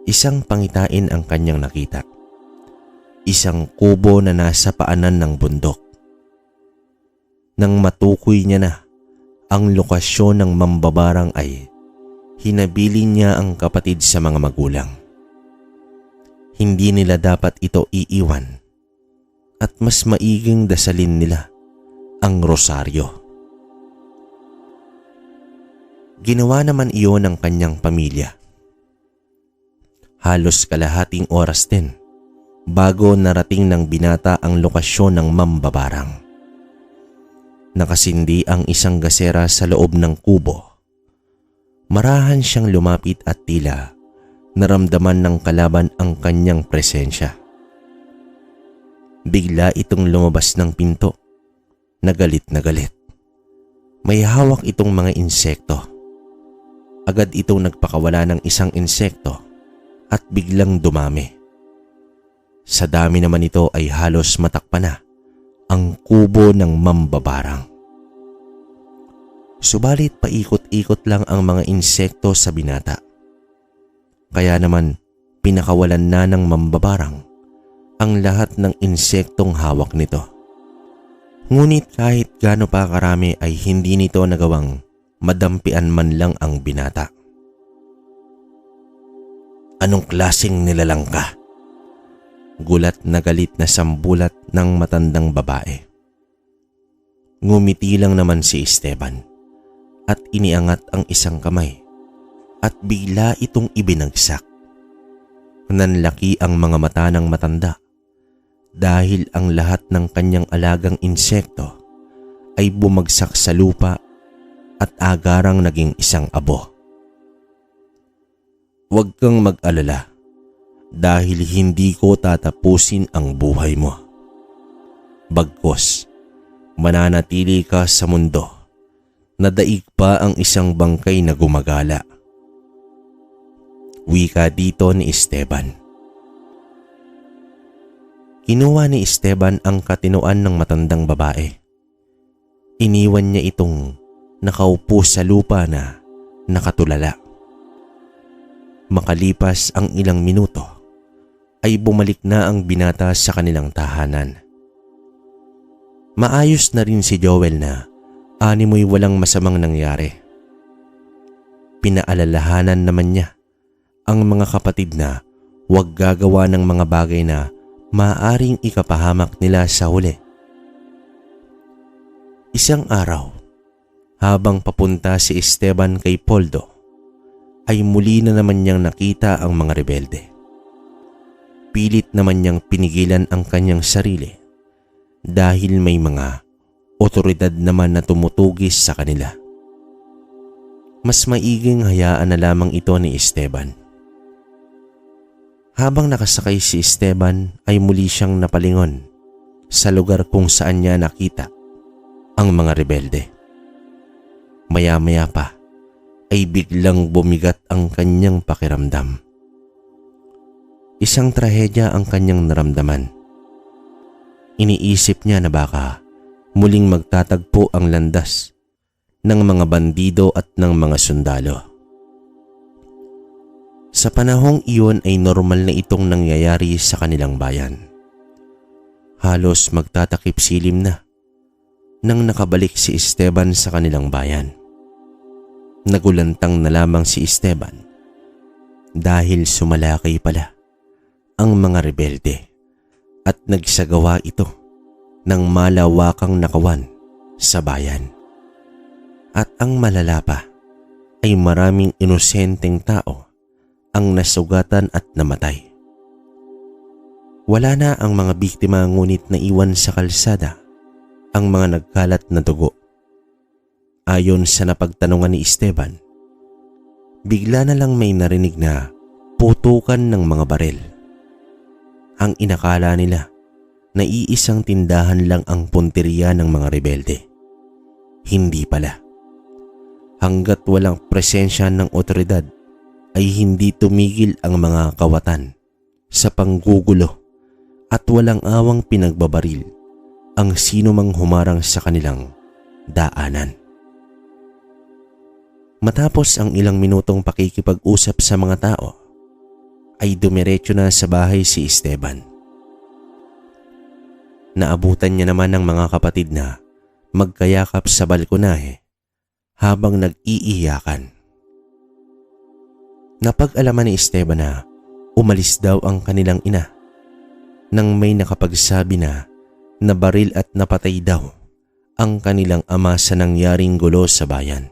Isang pangitain ang kanyang nakita. Isang kubo na nasa paanan ng bundok. Nang matukoy niya na ang lokasyon ng mambabarang ay hinabilin niya ang kapatid sa mga magulang. Hindi nila dapat ito iiwan at mas maiging dasalin nila ang rosaryo. Ginawa naman iyon ng kanyang pamilya. Halos kalahating oras din bago narating ng binata ang lokasyon ng mambabarang. Nakasindi ang isang gasera sa loob ng kubo. Marahan siyang lumapit at tila naramdaman ng kalaban ang kanyang presensya. Bigla itong lumabas ng pinto. Nagalit na galit. May hawak itong mga insekto. Agad itong nagpakawala ng isang insekto at biglang dumami. Sa dami naman ito ay halos matakpan na ang kubo ng mambabarang. Subalit paikot-ikot lang ang mga insekto sa binata. Kaya naman pinakawalan na ng mambabarang ang lahat ng insektong hawak nito. Ngunit kahit gaano pa karami ay hindi nito nagawang madampian man lang ang binata. "Anong klaseng nilalang ka?" Gulat na galit na sambulat ng matandang babae. Ngumiti lang naman si Esteban at iniangat ang isang kamay at bigla itong ibinagsak. Nanlaki ang mga mata ng matanda dahil ang lahat ng kanyang alagang insekto ay bumagsak sa lupa at agarang naging isang abo. "Huwag kang mag-alala dahil hindi ko tatapusin ang buhay mo. Bagkus, mananatili ka sa mundo na daig pa ang isang bangkay na gumagala." Wika dito ni Esteban. Kinuha ni Esteban ang katinuan ng matandang babae. Iniwan niya itong nakaupo sa lupa na nakatulala. Makalipas ang ilang minuto ay bumalik na ang binata sa kanilang tahanan. Maayos na rin si Joel na animoy walang masamang nangyari. Pinaalalahanan naman niya ang mga kapatid na huwag gagawa ng mga bagay na maaaring ikapahamak nila sa huli. Isang araw, habang papunta si Esteban kay Poldo, ay muli na naman niyang nakita ang mga rebelde. pilit naman niyang pinigilan ang kanyang sarili dahil may mga otoridad naman na tumutugis sa kanila. Mas maiging hayaan na lamang ito ni Esteban. Habang nakasakay si Esteban ay muli siyang napalingon sa lugar kung saan niya nakita ang mga rebelde. Maya-maya pa ay biglang bumigat ang kanyang pakiramdam. Isang trahedya ang kanyang naramdaman. Iniisip niya na baka muling magtatagpo ang landas ng mga bandido at ng mga sundalo. Sa panahong iyon ay normal na itong nangyayari sa kanilang bayan. Halos magtatakip silim na nang nakabalik si Esteban sa kanilang bayan. Nagulantang na lamang si Esteban dahil sumalakay pala ang mga rebelde at nagsagawa ito ng malawakang nakawan sa bayan. At ang malala pa ay maraming inosenteng tao ang nasugatan at namatay. Wala na ang mga biktima ngunit naiwan sa kalsada ang mga nagkalat na dugo. Ayon sa napagtanungan ni Esteban, bigla na lang may narinig na putukan ng mga baril. Ang inakala nila na iisang tindahan lang ang punteriya ng mga rebelde. Hindi pala. Hanggat walang presensya ng otoridad ay hindi tumigil ang mga kawatan sa panggugulo at walang awang pinagbabaril ang sino mang humarang sa kanilang daanan. Matapos ang ilang minutong pakikipag-usap sa mga tao, ay dumiretso na sa bahay si Esteban. Naabutan niya naman ng mga kapatid na magkayakap sa balkonahe habang nag-iiyakan. Napag-alaman ni Esteban na umalis daw ang kanilang ina nang may nakapagsabi na nabaril at napatay daw ang kanilang ama sa nangyaring gulo sa bayan.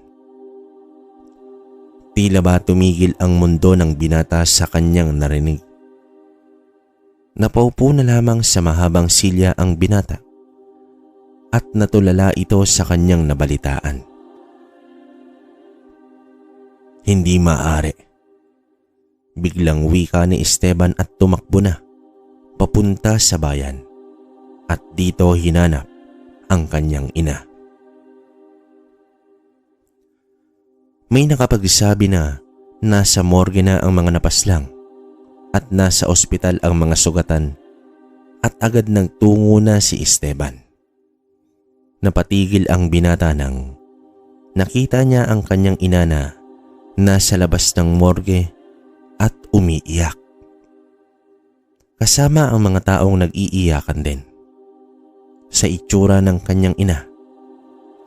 Tila ba tumigil ang mundo ng binata sa kanyang narinig. Napaupo na lamang sa mahabang silya ang binata at natulala ito sa kanyang nabalitaan. Hindi maaari. Biglang wika ni Esteban at tumakbo na papunta sa bayan at dito hinanap ang kanyang ina. May nakapagsabi na nasa morgue na ang mga napaslang at nasa ospital ang mga sugatan at agad nagtungo na si Esteban. Napatigil ang binata nang nakita niya ang kanyang ina na nasa labas ng morgue at umiiyak. Kasama ang mga taong nag-iiyakan din. Sa itsura ng kanyang ina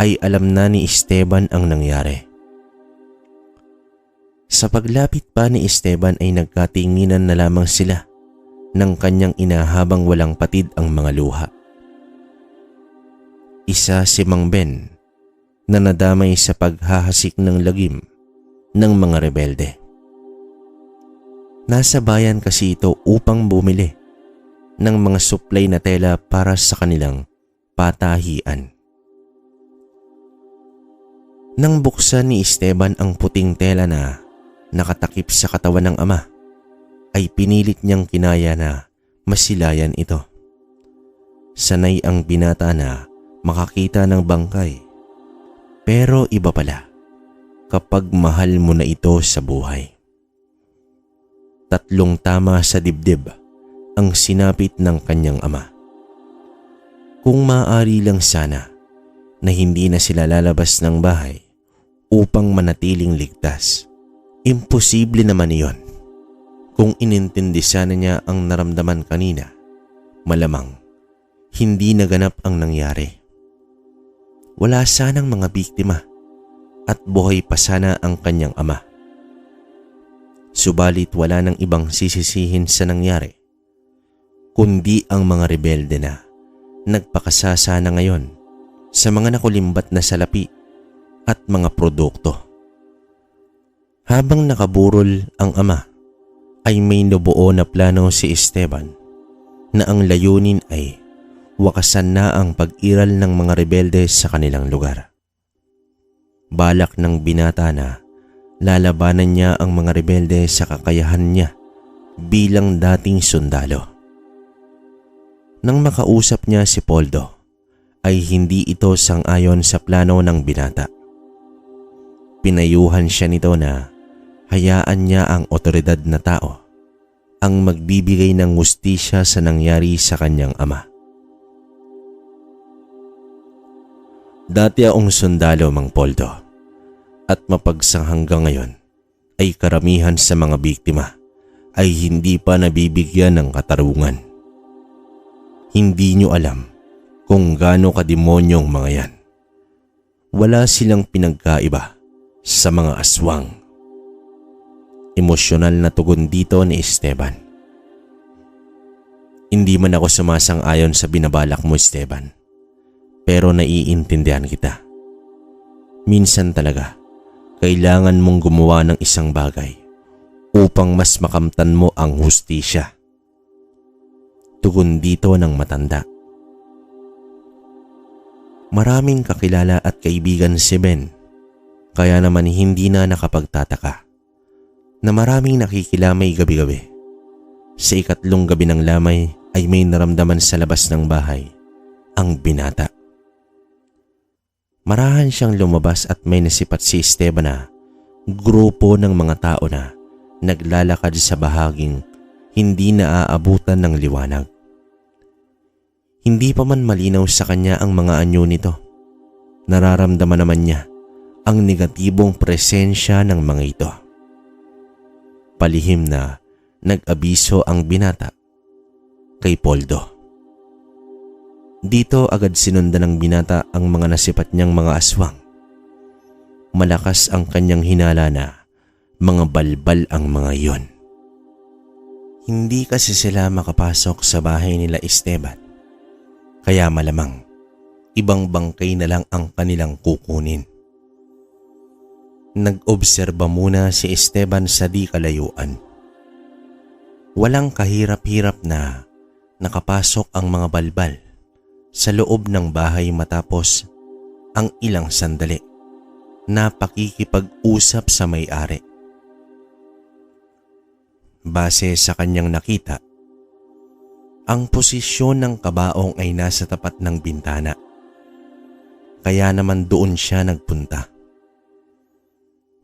ay alam na ni Esteban ang nangyari. Sa paglapit pa ni Esteban ay nagkatinginan na lamang sila ng kanyang ina habang walang patid ang mga luha. Isa si Mang Ben na nadamay sa paghahasik ng lagim ng mga rebelde. Nasa bayan kasi ito upang bumili ng mga supply na tela para sa kanilang patahian. Nang buksan ni Esteban ang puting tela na nakatakip sa katawan ng ama, ay pinilit niyang kinaya na masilayan ito. Sanay ang binata na makakita ng bangkay, pero iba pala kapag mahal mo na ito sa buhay. 3 tama sa dibdib ang sinapit ng kanyang ama. Kung maaari lang sana na hindi na sila lalabas ng bahay upang manatiling ligtas. Imposible naman iyon. Kung inintindi sana niya ang naramdaman kanina, malamang hindi naganap ang nangyari. Wala sanang mga biktima at buhay pa sana ang kanyang ama. Subalit wala nang ibang sisisihin sa nangyari, kundi ang mga rebelde na nagpakasasana ngayon sa mga nakulimbat na salapi at mga produkto. Habang nakaburol ang ama, ay may nabuo na plano si Esteban na ang layunin ay wakasan na ang pag-iral ng mga rebelde sa kanilang lugar. Balak ng binata na lalabanan niya ang mga rebelde sa kakayahan niya bilang dating sundalo. Nang makausap niya si Poldo, ay hindi ito sang-ayon sa plano ng binata. Pinayuhan siya nito na hayaan niya ang otoridad na tao ang magbibigay ng hustisya sa nangyari sa kanyang ama. Dati akong sundalo, Mang Poldo, at mapagsang hanggang ngayon ay karamihan sa mga biktima ay hindi pa nabibigyan ng katarungan. Hindi nyo alam kung gaano kademonyong mga yan. Wala silang pinagkaiba sa mga aswang. Emosyonal na tugon dito ni Esteban. Hindi man ako sumasang-ayon sa binabalak mo, Esteban, pero naiintindihan kita. Minsan talaga, kailangan mong gumawa ng isang bagay upang mas makamtan mo ang hustisya. Tugon dito ng matanda. Maraming kakilala at kaibigan si Ben, kaya naman hindi na nakapagtataka na maraming nakikilamay gabi-gabi. Sa ikatlong gabi ng lamay ay may naramdaman sa labas ng bahay ang binata. Marahan siyang lumabas at may nasipat si Esteban na grupo ng mga tao na naglalakad sa bahaging hindi naaabutan ng liwanag. Hindi pa man malinaw sa kanya ang mga anyo nito. Nararamdaman naman niya ang negatibong presensya ng mga ito. Palihim na nag-abiso ang binata kay Poldo. Dito agad sinundan ng binata ang mga nasipat niyang mga aswang. Malakas ang kanyang hinala na mga balbal ang mga iyon. Hindi kasi sila makapasok sa bahay nila Esteban, kaya malamang ibang bangkay na lang ang kanilang kukunin. Nag-obserba muna si Esteban sa di kalayuan. Walang kahirap-hirap na nakapasok ang mga balbal sa loob ng bahay matapos ang ilang sandali na pakikipag-usap sa may-ari. Base sa kanyang nakita, ang posisyon ng kabaong ay nasa tapat ng bintana, kaya naman doon siya nagpunta.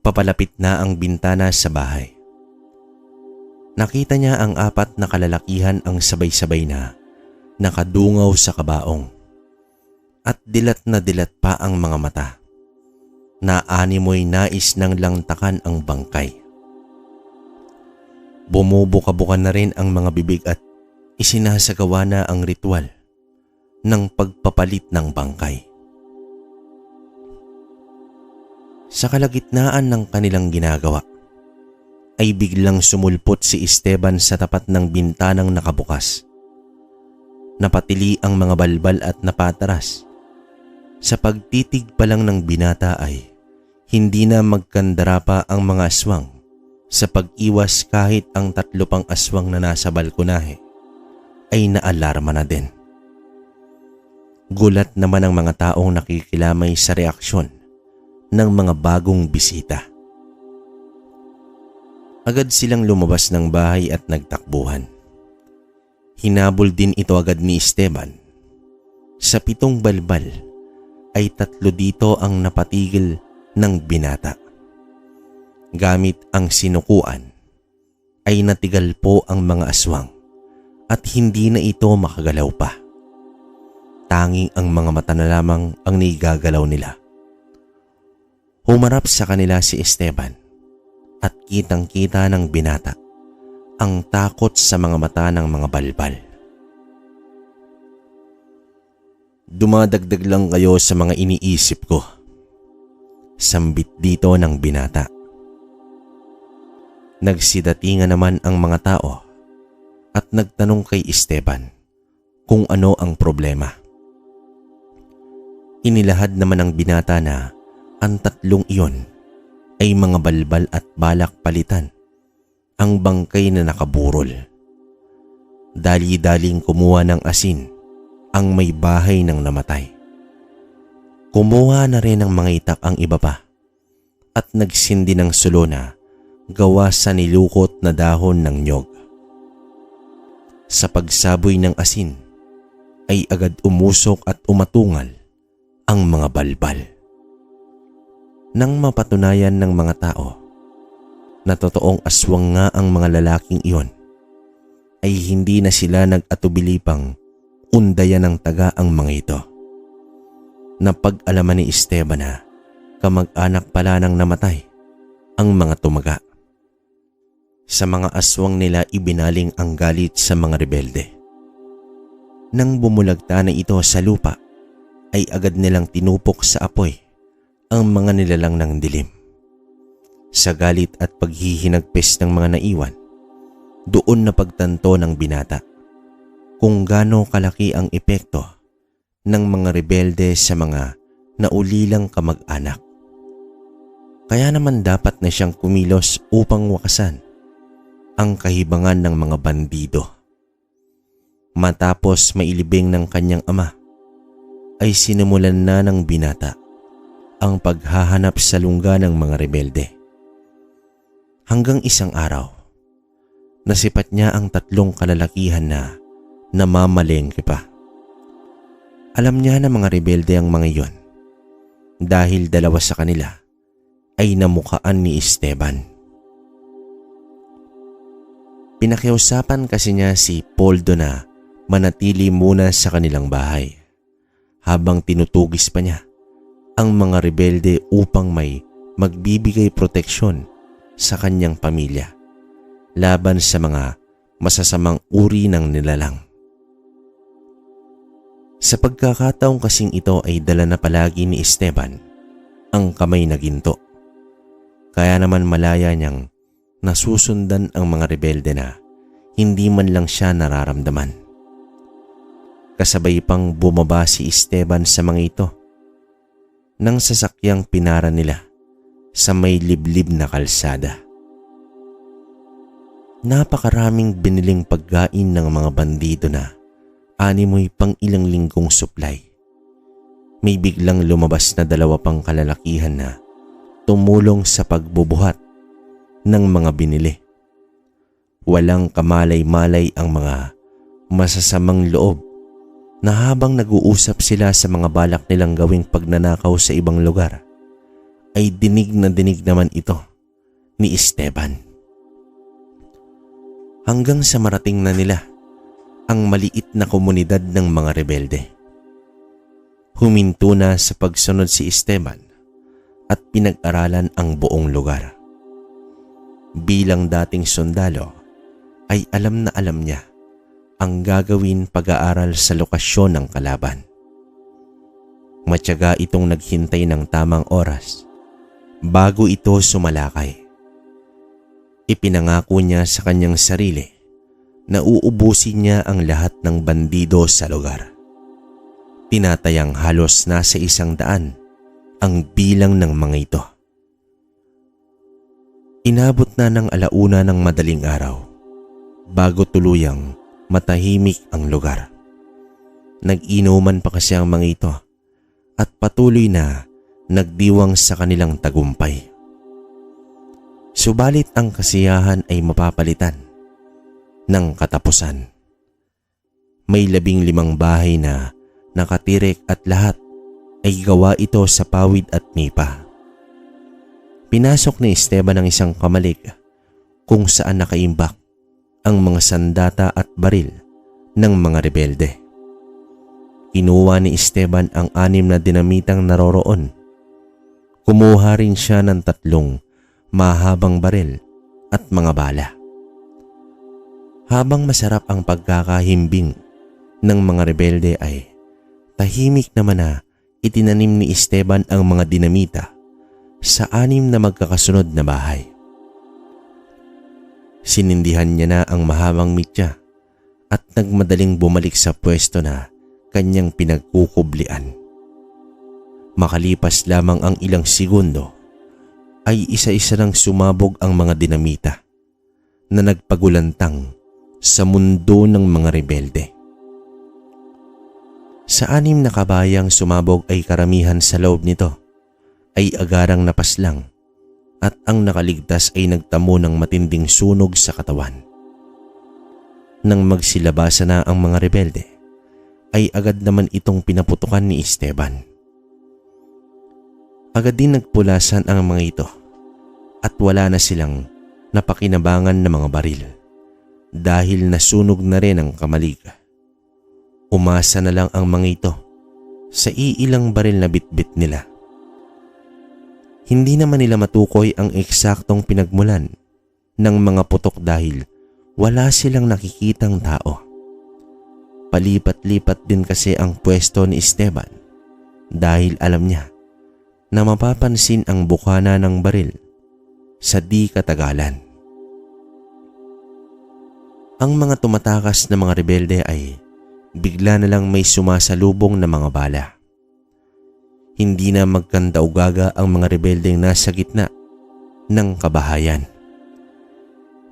Papalapit na ang bintana sa bahay. Nakita niya ang apat na kalalakihan ang sabay-sabay na nakadungaw sa kabaong at dilat na dilat pa ang mga mata. Naanimoy nais ng langtakan ang bangkay. Bumubuka-buka na rin ang mga bibig at isinasagawa na ang ritual ng pagpapalit ng bangkay. Sa kalagitnaan ng kanilang ginagawa, ay biglang sumulpot si Esteban sa tapat ng bintanang nakabukas. Napatili ang mga balbal at napataras. Sa pagtitig pa lang ng binata ay hindi na magkandara pa ang mga aswang sa pag-iwas kahit ang 3 pang aswang na nasa balkonahe ay naalarma na din. Gulat naman ang mga taong nakikilamay sa reaksyon ng mga bagong bisita. Agad silang lumabas ng bahay at nagtakbuhan. Hinabol din ito agad ni Esteban. Sa 7 balbal ay 3 dito ang napatigil ng binata. Gamit ang sinukuan ay natigal po ang mga aswang at hindi na ito makagalaw pa. Tanging ang mga mata na lamang ang naigagalaw nila. Humarap sa kanila si Esteban at kitang-kita ng binata ang takot sa mga mata ng mga balbal. Dumadagdag lang kayo sa mga iniisip ko. Sambit dito ng binata. Nagsidatingan naman ang mga tao at nagtanong kay Esteban kung ano ang problema. Inilahad naman ng binata na ang 3 iyon ay mga balbal at balak palitan ang bangkay na nakaburol. Dali-daling kumuha ng asin ang may bahay ng namatay. Kumuha na rin ng mga itak ang iba pa at nagsindi ng sulo na gawa sa nilukot na dahon ng nyog. Sa pagsaboy ng asin ay agad umusok at umatungal ang mga balbal. Nang mapatunayan ng mga tao na totoong aswang nga ang mga lalaking iyon, ay hindi na sila nag-atubili pang undayan ng taga ang mga ito. Napag-alaman ni Esteban na kamag-anak pala ng namatay ang mga tumaga. Sa mga aswang nila ibinaling ang galit sa mga rebelde. Nang bumulagta na ito sa lupa, ay agad nilang tinupok sa apoy ang mga nilalang ng dilim. Sa galit at paghihinagpis ng mga naiwan, doon napagtanto ng binata kung gaano kalaki ang epekto ng mga rebelde sa mga naulilang kamag-anak. Kaya naman dapat na siyang kumilos upang wakasan ang kahibangan ng mga bandido. Matapos mailibing ng kanyang ama, ay sinimulan na ng binata ang paghahanap sa lungga ng mga rebelde. Hanggang isang araw, nasipat niya ang 3 kalalakihan na namamalengke pa. Alam niya na mga rebelde ang mga iyon dahil 2 sa kanila ay namukaan ni Esteban. Pinakiusapan kasi niya si Poldo na manatili muna sa kanilang bahay habang tinutugis pa niya ang mga rebelde upang may magbibigay proteksyon sa kanyang pamilya laban sa mga masasamang uri ng nilalang. Sa pagkakataong kasing ito ay dala na palagi ni Esteban ang kamay na ginto. Kaya naman malaya niyang nasusundan ang mga rebelde na hindi man lang siya nararamdaman. Kasabay pang bumaba si Esteban sa mga ito nang sasakyang pinara nila sa may liblib na kalsada. Napakaraming biniling pagkain ng mga bandido na animoy pang ilang linggong supply. May biglang lumabas na 2 pang kalalakihan na tumulong sa pagbubuhat ng mga binili. Walang kamalay-malay ang mga masasamang loob na habang nag-uusap sila sa mga balak nilang gawing pagnanakaw sa ibang lugar, ay dinig na dinig naman ito ni Esteban. Hanggang sa marating na nila ang maliit na komunidad ng mga rebelde. Huminto na sa pagsunod si Esteban at pinag-aralan ang buong lugar. Bilang dating sundalo ay alam na alam niya ang gagawin pag-aaral sa lokasyon ng kalaban. Matyaga itong naghintay ng tamang oras bago ito sumalakay. Ipinangako niya sa kanyang sarili na uubusin niya ang lahat ng bandido sa lugar. Tinatayang halos nasa 100 ang bilang ng mga ito. Inabot na ng 1:00 ng madaling araw bago tuluyang matahimik ang lugar. Nag-inuman pa kasi ang mga ito at patuloy na nagdiwang sa kanilang tagumpay. Subalit ang kasiyahan ay mapapalitan ng katapusan. May 15 bahay na nakatirik at lahat ay gawa ito sa pawid at nipa. Pinasok ni Esteban ang isang kamalig kung saan nakaimbak ang mga sandata at baril ng mga rebelde. Kinuha ni Esteban ang 6 na dinamitang naroroon. Kumuha rin siya ng 3 mahabang baril at mga bala. Habang masarap ang pagkakahimbing ng mga rebelde ay tahimik naman na itinanim ni Esteban ang mga dinamita sa 6 na magkakasunod na bahay. Sinindihan niya na ang mahabang mitya at nagmadaling bumalik sa pwesto na kanyang pinagkukublian. Makalipas lamang ang ilang segundo ay isa-isa nang sumabog ang mga dinamita na nagpagulantang sa mundo ng mga rebelde. Sa 6 na kabayang sumabog ay karamihan sa loob nito ay agarang napaslang at ang nakaligtas ay nagtamo ng matinding sunog sa katawan. Nang magsilabasa na ang mga rebelde, ay agad naman itong pinaputukan ni Esteban. Agad din nagpulasan ang mga ito at wala na silang napakinabangan na mga baril dahil nasunog na rin ang kamalig. Umasa na lang ang mga ito sa iilang baril na bitbit nila. Hindi naman nila matukoy ang eksaktong pinagmulan ng mga putok dahil wala silang nakikitang tao. Palipat-lipat din kasi ang pwesto ni Esteban dahil alam niya na mapapansin ang bukana ng baril sa di katagalan. Ang mga tumatakas na mga rebelde ay bigla na lang may sumasalubong na mga bala. Hindi na magkandaugaga ang mga rebeldeng nasa gitna ng kabahayan.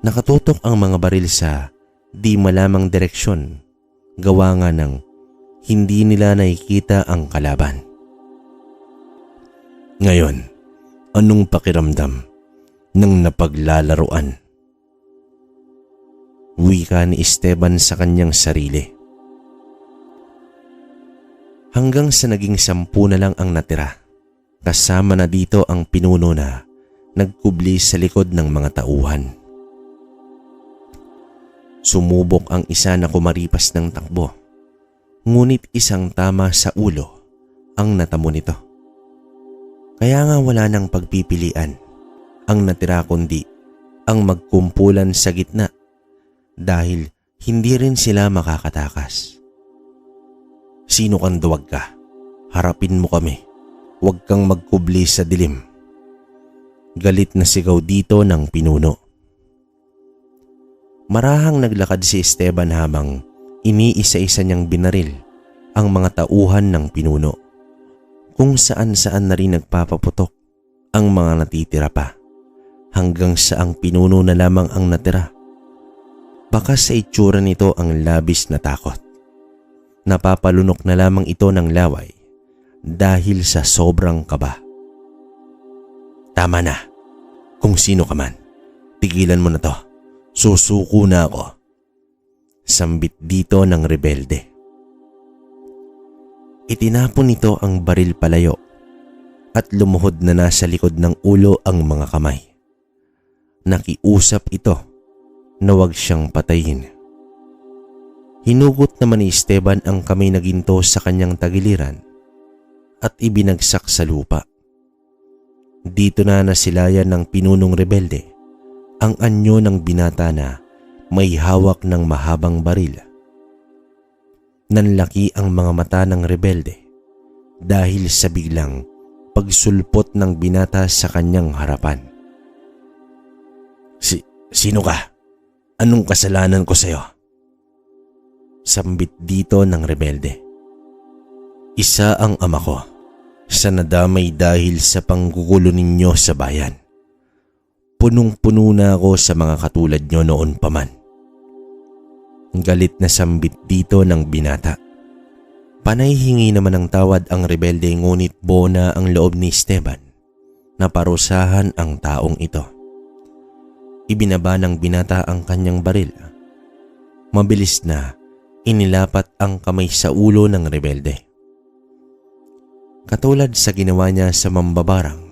Nakatutok ang mga baril sa di malamang direksyon, gawa nga ng hindi nila nakikita ang kalaban. Ngayon, anong pakiramdam ng napaglalaruan? Wika ni Esteban sa kanyang sarili. Hanggang sa naging 10 na lang ang natira, kasama na dito ang pinuno na nagkubli sa likod ng mga tauhan. Sumubok ang isa na kumaripas ng takbo, ngunit isang tama sa ulo ang natamo nito. Kaya nga wala nang pagpipilian ang natira kundi ang magkumpulan sa gitna dahil hindi rin sila makakatakas. Sino kang duwag ka? Harapin mo kami. Huwag kang magkubli sa dilim. Galit na sigaw dito ng pinuno. Marahang naglakad si Esteban habang iniisa-isa niyang binaril ang mga tauhan ng pinuno. Kung saan-saan na rin nagpapaputok ang mga natitira pa hanggang sa ang pinuno na lamang ang natira. Baka sa itsura nito ang labis na takot. Napapalunok na lamang ito ng laway dahil sa sobrang kaba. Tama na. Kung sino ka man, tigilan mo na to. Susuko na ako. Sambit dito ng rebelde. Itinapon nito ang baril palayo at lumuhod na nasa likod ng ulo ang mga kamay. Nakiusap ito na huwag siyang patayin. Hinugot naman ni Esteban ang kamay na ginto sa kanyang tagiliran at ibinagsak sa lupa. Dito na nasilayan ng pinunong rebelde ang anyo ng binata na may hawak ng mahabang baril. Nanlaki ang mga mata ng rebelde dahil sa biglang pagsulpot ng binata sa kanyang harapan. Sino ka? Anong kasalanan ko sa'yo? Sambit dito ng rebelde. Isa ang ama ko sa nadamay dahil sa panggugulo ninyo sa bayan. Punong-puno na ako sa mga katulad nyo noon pa man. Galit na sambit dito ng binata. Panay hingi naman ng tawad ang rebelde ngunit buo na ang loob ni Esteban na parusahan ang taong ito. Ibinaba ng binata ang kanyang baril. Mabilis na inilapat ang kamay sa ulo ng rebelde. Katulad sa ginawa niya sa mambabarang,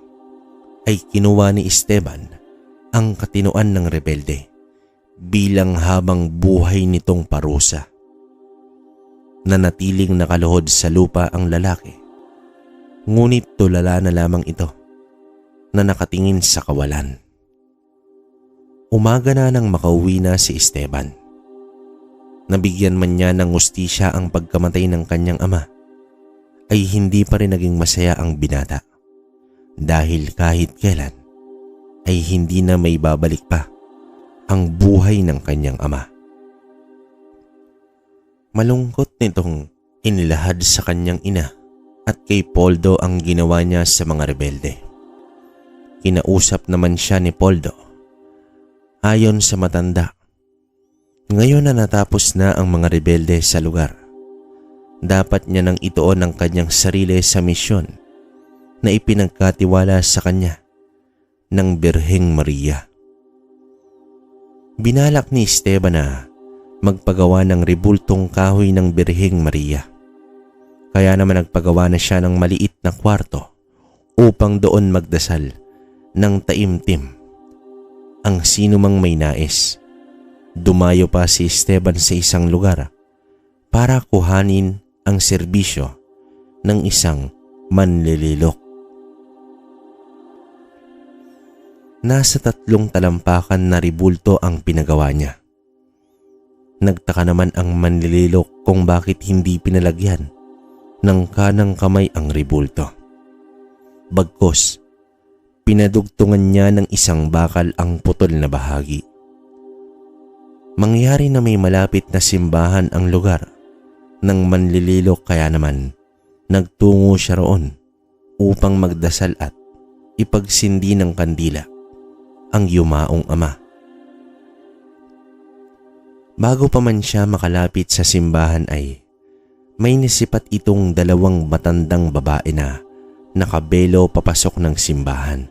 ay kinuha ni Esteban ang katinuan ng rebelde bilang habang buhay nitong parusa. Nanatiling nakaluhod sa lupa ang lalaki, ngunit tulala na lamang ito na nakatingin sa kawalan. Umaga na nang makauwi na si Esteban. Nabigyan man niya ng hustisya ang pagkamatay ng kanyang ama, ay hindi pa rin naging masaya ang binata dahil kahit kailan ay hindi na may babalik pa ang buhay ng kanyang ama. Malungkot nitong inilahad sa kanyang ina at kay Poldo ang ginawa niya sa mga rebelde. Kinausap naman siya ni Poldo Ayon sa matanda, ngayon na natapos na ang mga rebelde sa lugar, dapat niya nang ituon ang kanyang sarili sa misyon na ipinagkatiwala sa kanya ng Birheng Maria. Binalak ni Esteban na magpagawa ng rebultong kahoy ng Birheng Maria. Kaya naman nagpagawa na siya ng maliit na kwarto upang doon magdasal ng taimtim ang sino mang may nais. Dumayo pa si Esteban sa isang lugar para kuhanin ang serbisyo ng isang manlililok. Nasa 3 talampakan na rebulto ang pinagawa niya. Nagtaka naman ang manlililok kung bakit hindi pinalagyan ng kanang kamay ang rebulto. Bagkus, pinadugtungan niya ng isang bakal ang putol na bahagi. Mangyari na may malapit na simbahan ang lugar ng manlililok, kaya naman nagtungo siya roon upang magdasal at ipagsindi ng kandila ang yumaong ama. Bago pa man siya makalapit sa simbahan ay may nasipat itong 2 matandang babae na nakabelo papasok ng simbahan.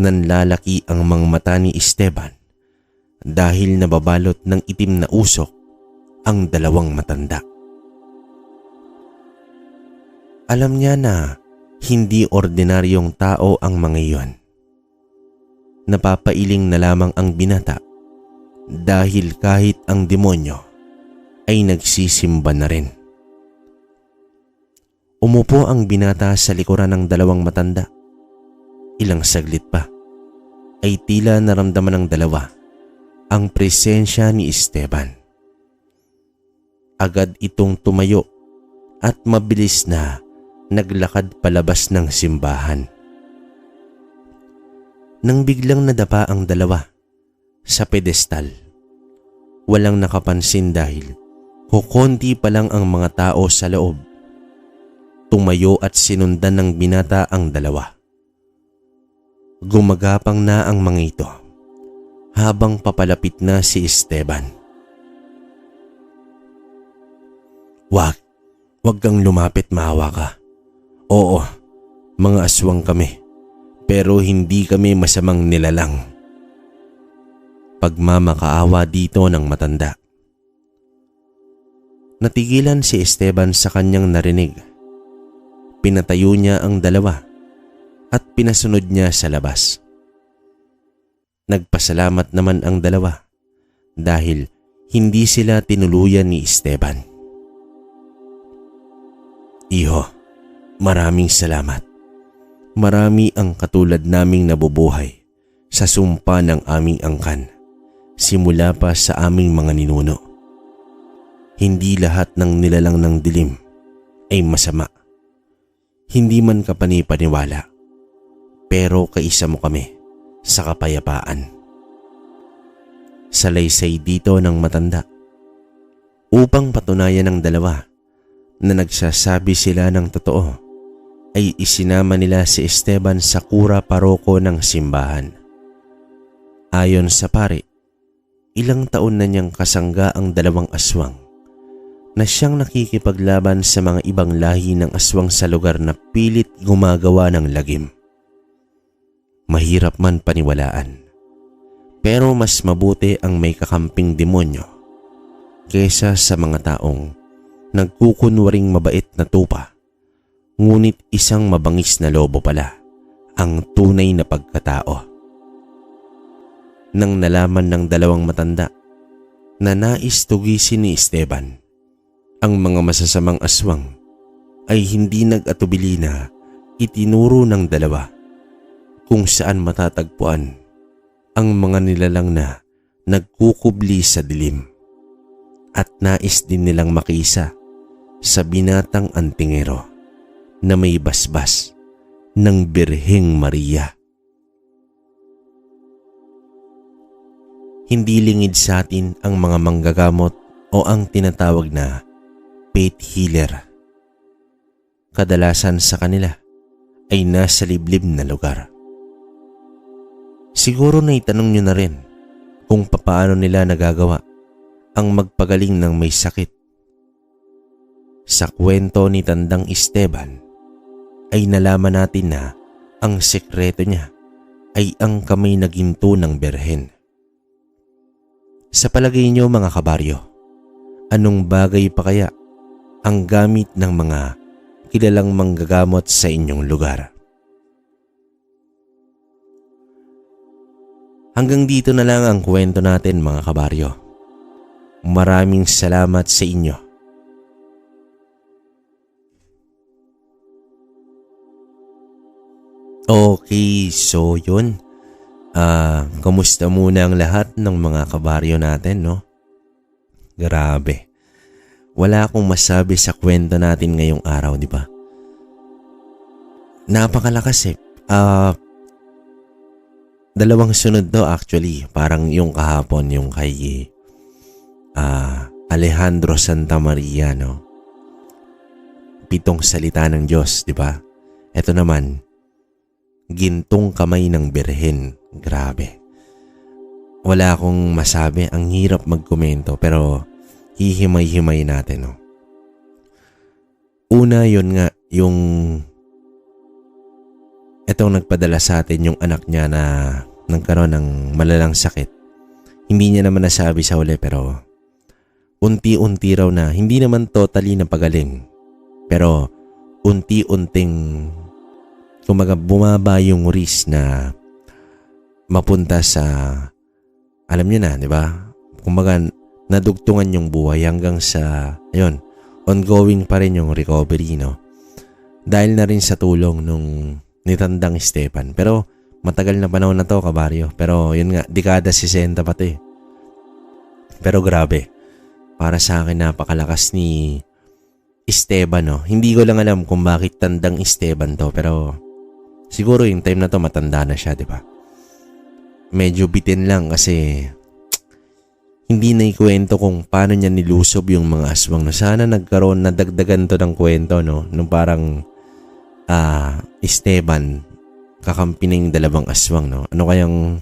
Nanlalaki ang mga mata ni Esteban dahil nababalot ng itim na usok ang 2 matanda. Alam niya na hindi ordinaryong tao ang mga iyon. Napapailing na lamang ang binata dahil kahit ang demonyo ay nagsisimba na rin. Umupo ang binata sa likuran ng 2 matanda. Ilang saglit pa ay tila naramdaman ng dalawa ang presensya ni Esteban. Agad itong tumayo at mabilis na naglakad palabas ng simbahan. Nang biglang nadapa ang dalawa sa pedestal, walang nakapansin dahil kukonti pa lang ang mga tao sa loob. Tumayo at sinundan ng binata ang dalawa. Gumagapang na ang mga ito habang papalapit na si Esteban. Wag kang lumapit, maawa ka. Oo, mga aswang kami, pero hindi kami masamang nilalang. Pagmamakaawa dito ng matanda. Natigilan si Esteban sa kanyang narinig. Pinatayo niya ang dalawa at pinasunod niya sa labas. Nagpasalamat naman ang dalawa dahil hindi sila tinuluyan ni Esteban. Iho, maraming salamat. Marami ang katulad naming nabubuhay sa sumpa ng aming angkan simula pa sa aming mga ninuno. Hindi lahat ng nilalang ng dilim ay masama. Hindi man ka panipaniwala, pero kaisa mo kami sa kapayapaan. Salaysay dito ng matanda upang patunayan ng dalawa na nagsasabi sila ng totoo, ay isinama nila si Esteban sa kura paroko ng simbahan. Ayon sa pari, ilang taon na niyang kasangga ang 2 aswang na siyang nakikipaglaban sa mga ibang lahi ng aswang sa lugar na pilit gumagawa ng lagim. Mahirap man paniwalaan, pero mas mabuti ang may kakamping demonyo kesa sa mga taong nagkukunwaring mabait na tupa, ngunit isang mabangis na lobo pala ang tunay na pagkatao. Nang nalaman ng 2 matanda na nais tugisin ni Esteban ang mga masasamang aswang, ay hindi nag-atubili na itinuro ng dalawa kung saan matatagpuan ang mga nilalang na nagkukubli sa dilim, at nais din nilang makisa sa binatang antingero na may basbas ng Birheng Maria. Hindi lingid sa atin ang mga manggagamot o ang tinatawag na faith healer. Kadalasan sa kanila ay nasa liblib na lugar. Siguro na itanong nyo na rin kung papaano nila nagagawa ang magpagaling ng may sakit. Sa kwento ni Tandang Esteban ay nalaman natin na ang sekreto niya ay ang kamay na ginto ng Berhen. Sa palagay niyo mga kabaryo, anong bagay pa kaya ang gamit ng mga kilalang manggagamot sa inyong lugar? Hanggang dito na lang ang kwento natin mga kabaryo. Maraming salamat sa inyo. Okay, so yun. Kamusta muna ang lahat ng mga kabaryo natin, no? Grabe. Wala akong masabi sa kwento natin ngayong araw, di ba? Napakalakas eh. Dalawang sunod do actually. Parang yung kahapon, yung kay Alejandro Santamaria, no? 7 salita ng Diyos, di ba? Ito naman, gintong kamay ng Berhen. Grabe. Wala akong masabi. Ang hirap magkomento pero hihimay-himay natin, no? Una, yun nga, yung etong nagpadala sa atin yung anak niya na nagkaroon ng malalang sakit. Hindi niya naman nasabi sa uli pero unti-unti raw na, hindi naman totally na pagaling. Pero unti-unting kumaga bumaba yung risk na mapunta sa, alam niyo na, di ba? Kumaga nadugtungan yung buhay hanggang sa, ayun, ongoing pa rin yung recovery, no? Dahil na rin sa tulong nung ni Tandang Esteban. Pero matagal na panahon na to, kabaryo. Pero yun nga, dekada 60 pa to eh. Pero grabe, para sa akin napakalakas ni Esteban, no? Hindi ko lang alam kung bakit Tandang Esteban to, pero siguro yung time na to matanda na siya, di ba? Medyo bitin lang kasi hindi na ikwento kung paano niya nilusob yung mga aswang, no? Sana nagkaroon, nadagdagan to ng kwento, no? Nung parang Esteban kakampi na yung 2 aswang, no? Ano kayang,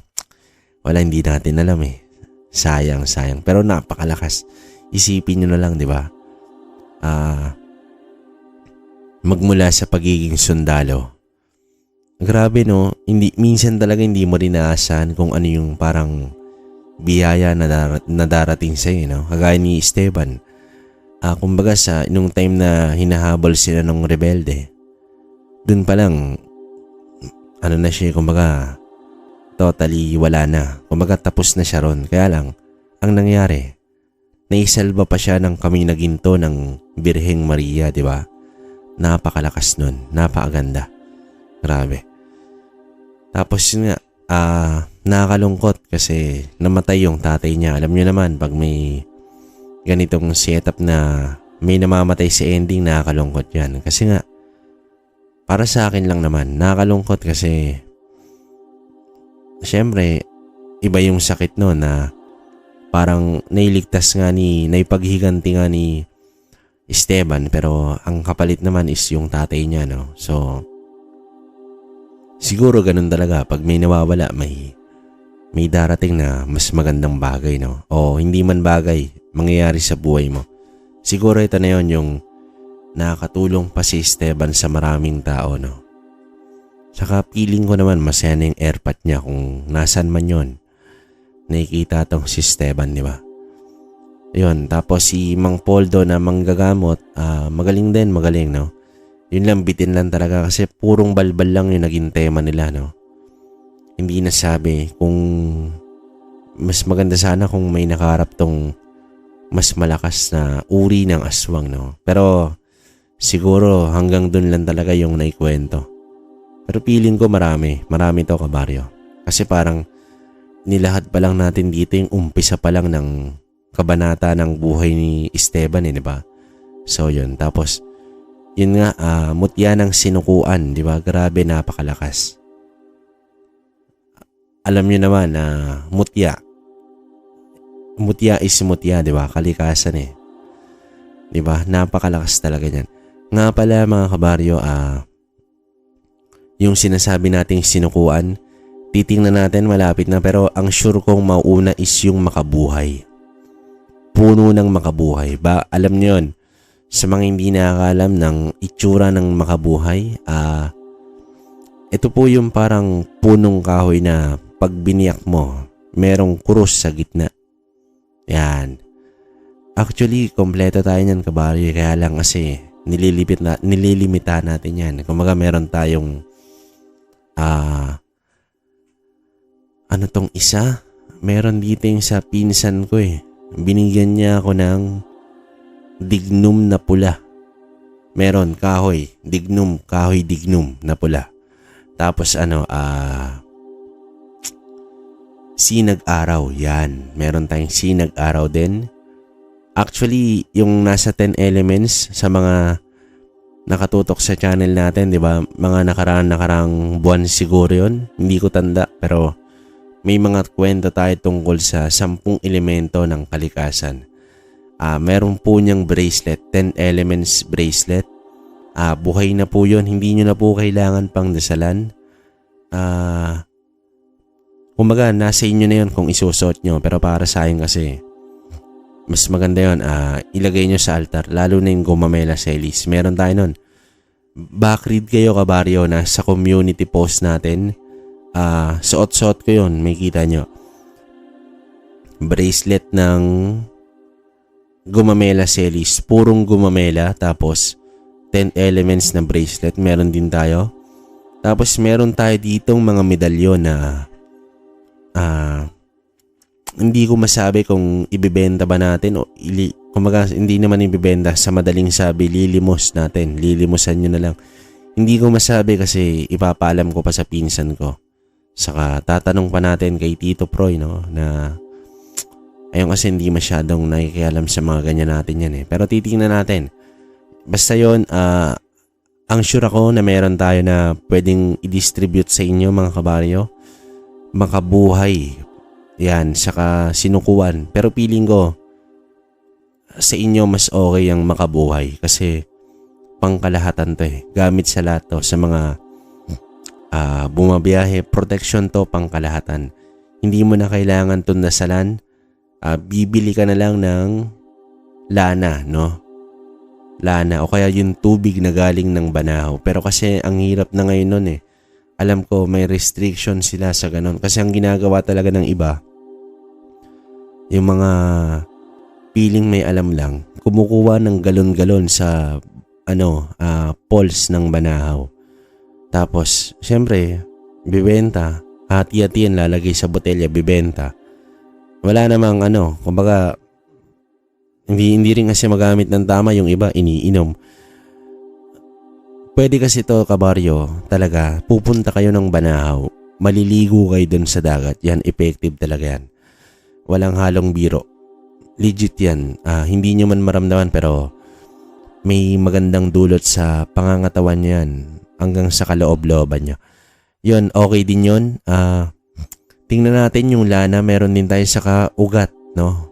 wala, hindi natin alam eh. Sayang. Pero napakalakas. Isipin nyo na lang, di ba? Magmula sa pagiging sundalo. Grabe, no? Minsan talaga hindi mo rin naasahan kung ano yung parang biyaya na darating sa'yo, no? Kagaya ni Esteban. Kumbaga nung time na hinahabol sila ng rebelde, dun pa lang, ano na siya, kumbaga, totally wala na. Kumbaga tapos na siya ron. Kaya lang, ang nangyari, naisalba pa siya ng kamay na ginto ng Birheng Maria, di ba? Napakalakas nun. Napakaganda. Grabe. Tapos yun nga, nakakalungkot kasi namatay yung tatay niya. Alam niyo naman, pag may ganitong setup na may namamatay sa ending, nakakalungkot yan. Kasi nga, para sa akin lang naman, nakakalungkot kasi syempre, iba yung sakit no na parang nailigtas nga naipaghiganti nga ni Esteban, pero ang kapalit naman is yung tatay niya, no? So, siguro ganun talaga, pag may nawawala, may darating na mas magandang bagay, no? O hindi man bagay, mangyayari sa buhay mo. Siguro ito na yun yung nakakatulong pa si Esteban sa maraming tao, no? Saka feeling ko naman masaya na yung airpot niya kung nasan man yun. Nakikita tong si Esteban, di ba? Yun, tapos si Mang Poldo na manggagamot, magaling din, no? Yun lang, bitin lang talaga kasi purong balbal lang yung naging tema nila, no? Hindi nasabi kung mas maganda sana kung may nakaharap tong mas malakas na uri ng aswang, no? Pero siguro hanggang dun lang talaga yung naikwento. Pero feeling ko marami to, kabaryo. Kasi parang nilahad pa lang natin dito yung umpisa pa lang ng kabanata ng buhay ni Esteban, di ba? So yun, tapos yun nga, mutya ng sinukuan, di ba? Grabe, napakalakas. Alam niyo naman na mutya is mutya, di ba? Kalikasan eh. Di ba? Napakalakas talaga niyan. Nga pala mga kabaryo, yung sinasabi nating sinukuan, Titingnan natin, malapit na, pero ang sure kong mauuna is yung makabuhay. Puno ng makabuhay. Alam niyo yun, sa mga hindi nakakaalam ng itsura ng makabuhay, ito po yung parang punong kahoy na pag biniyak mo, merong krus sa gitna. Yan. Actually, kompleto tayo niyan, kabaryo. Kaya lang kasi nililimita natin yan. Kumaga meron tayong ano tong isa? Meron dito yung sa pinsan ko eh. Binigyan niya ako ng dignum na pula. Meron kahoy, dignum na pula. Tapos sinag araw, yan. Meron tayong sinag araw din. Actually, yung nasa 10 elements sa mga nakatutok sa channel natin, di ba? Mga nakarang buwan siguro yun. Hindi ko tanda, pero may mga kwento tayo tungkol sa 10 elemento ng kalikasan. Meron po niyang bracelet, 10 elements bracelet. Buhay na po yun. Hindi nyo na po kailangan pang dasalan. Kumaga, nasa inyo na yun kung isusot nyo. Pero para sa akin kasi, mas maganda yun. Ilagay nyo sa altar. Lalo na yung gumamela selis. Meron tayo nun. Backread kayo, kabaryo, na sa community post natin. Suot-suot ko yun. May kita nyo. Bracelet ng gumamela selis. Purong gumamela. Tapos 10 elements na bracelet. Meron din tayo. Tapos meron tayo ditong mga medalyon na hindi ko masabi kung ibibenta ba natin o kumaga hindi naman ibibenta, sa madaling sabi lilimos natin. Lilimusan nyo na lang. Hindi ko masabi kasi ipapaalam ko pa sa pinsan ko. Saka tatanong pa natin kay Tito Proy, no, na ayun kasi hindi masyadong nakikialam sa mga ganyan natin yan eh. Pero titingnan natin. Basta yun, ang sure ako na meron tayo na pwedeng i-distribute sa inyo mga kabaryo. Makabuhay. Yan, saka sinukuan. Pero feeling ko, sa inyo mas okay ang makabuhay kasi pangkalahatan to eh. Gamit sa lahat to, sa mga bumabiyahe, protection to, pangkalahatan. Hindi mo na kailangan to nasalan. Bibili ka na lang ng lana, no? Lana o kaya yung tubig na galing ng banahaw. Pero kasi ang hirap na ngayon nun eh. Alam ko may restriction sila sa ganun. Kasi ang ginagawa talaga ng iba, yung mga piling may alam lang, kumukuha ng galon-galon sa poles ng banahaw. Tapos, syempre, bibenta. Hati-hatiin, lalagay sa botelya, bibenta. Wala namang kumbaga, hindi rin kasi magamit ng tama, yung iba iniinom. Pwede kasi to, kabaryo, talaga, pupunta kayo ng banahaw, maliligo kayo dun sa dagat, yan, effective talaga yan. Walang halong biro. Legit yan. Hindi nyo man maramdaman pero may magandang dulot sa pangangatawan nyo yan hanggang sa kaloob-looban nyo. Yun, okay din yun. Tingnan natin yung lana, meron din tayo saka ugat, no?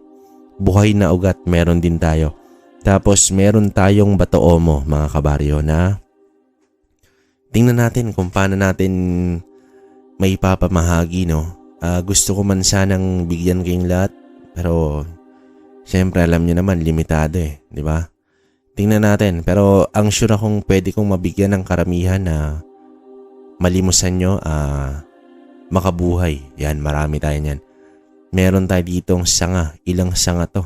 Buhay na ugat, meron din tayo. Tapos meron tayong bato omo, mga kabaryo, na tingnan natin kung paano natin may papamahagi, no? Gusto ko man sanang bigyan kayong lahat, pero syempre alam niyo naman limitado eh, di ba? Tingnan natin, pero ang sure akong pwede kong mabigyan ng karamihan na malimusan nyo, makabuhay. Yan, marami tayo niyan. Meron tayo ditong sanga, ilang sanga to.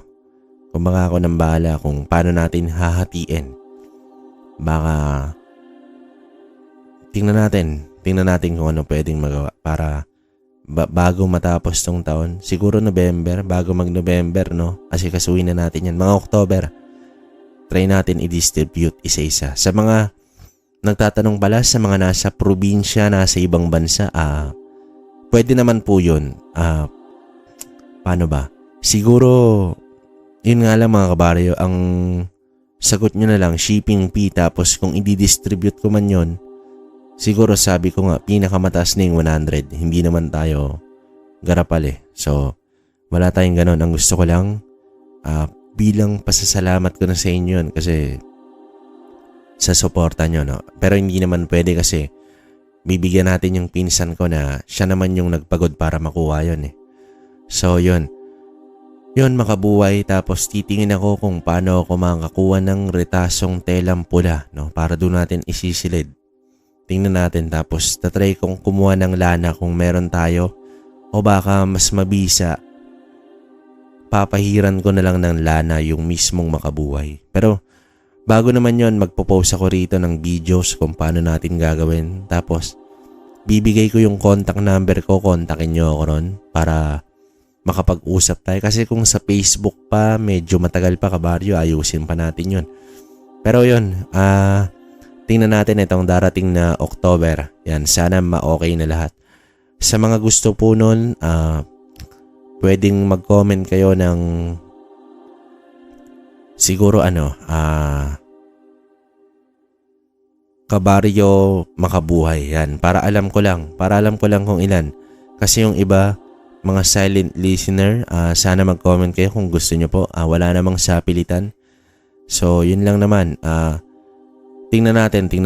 Kumbaga ako nang bahala kung paano natin hahatiin. Baka tingnan natin kung ano pwedeng magawa para bago matapos tong taon, siguro November, bago mag-November, no? Kasi kasuhin na natin yan. Mga October, try natin i-distribute isa-isa. Sa mga nagtatanong pala, sa mga nasa probinsya, nasa ibang bansa, pwede naman po yun. Paano ba? Siguro, yun nga lang mga kabaryo, ang sagot nyo na lang, shipping fee, tapos kung i-distribute ko man yun, siguro sabi ko nga, pinakamataas na yung 100. Hindi naman tayo garapal eh. So, wala tayong ganon. Ang gusto ko lang, bilang pasasalamat ko na sa inyo yun kasi sa suporta nyo, no? Pero hindi naman pwede kasi bibigyan natin yung pinsan ko na siya naman yung nagpagod para makuha yun eh. So yun makabuhay, tapos titingin ako kung paano ako makakuha ng retasong telang pula, no, para doon natin isisilid. Tingnan natin, tapos tatry kong kumuha ng lana kung meron tayo, o baka mas mabisa papahiran ko na lang ng lana yung mismong makabuhay. Pero bago naman yon, magpo-post ako rito ng videos kung paano natin gagawin, tapos bibigay ko yung contact number ko, kontakin nyo ako ron para makapag-usap tayo. Kasi kung sa Facebook pa, medyo matagal pa kabaryo, ayusin pa natin yun. Pero yun, tingnan natin itong darating na October. Yan, sana ma-okay na lahat. Sa mga gusto po nun, pwedeng mag-comment kayo ng siguro kabaryo makabuhay. Yan, para alam ko lang kung ilan. Kasi yung iba, mga silent listener, sana mag-comment kayo kung gusto nyo po. Wala namang sapilitan. So, yun lang naman. Tingnan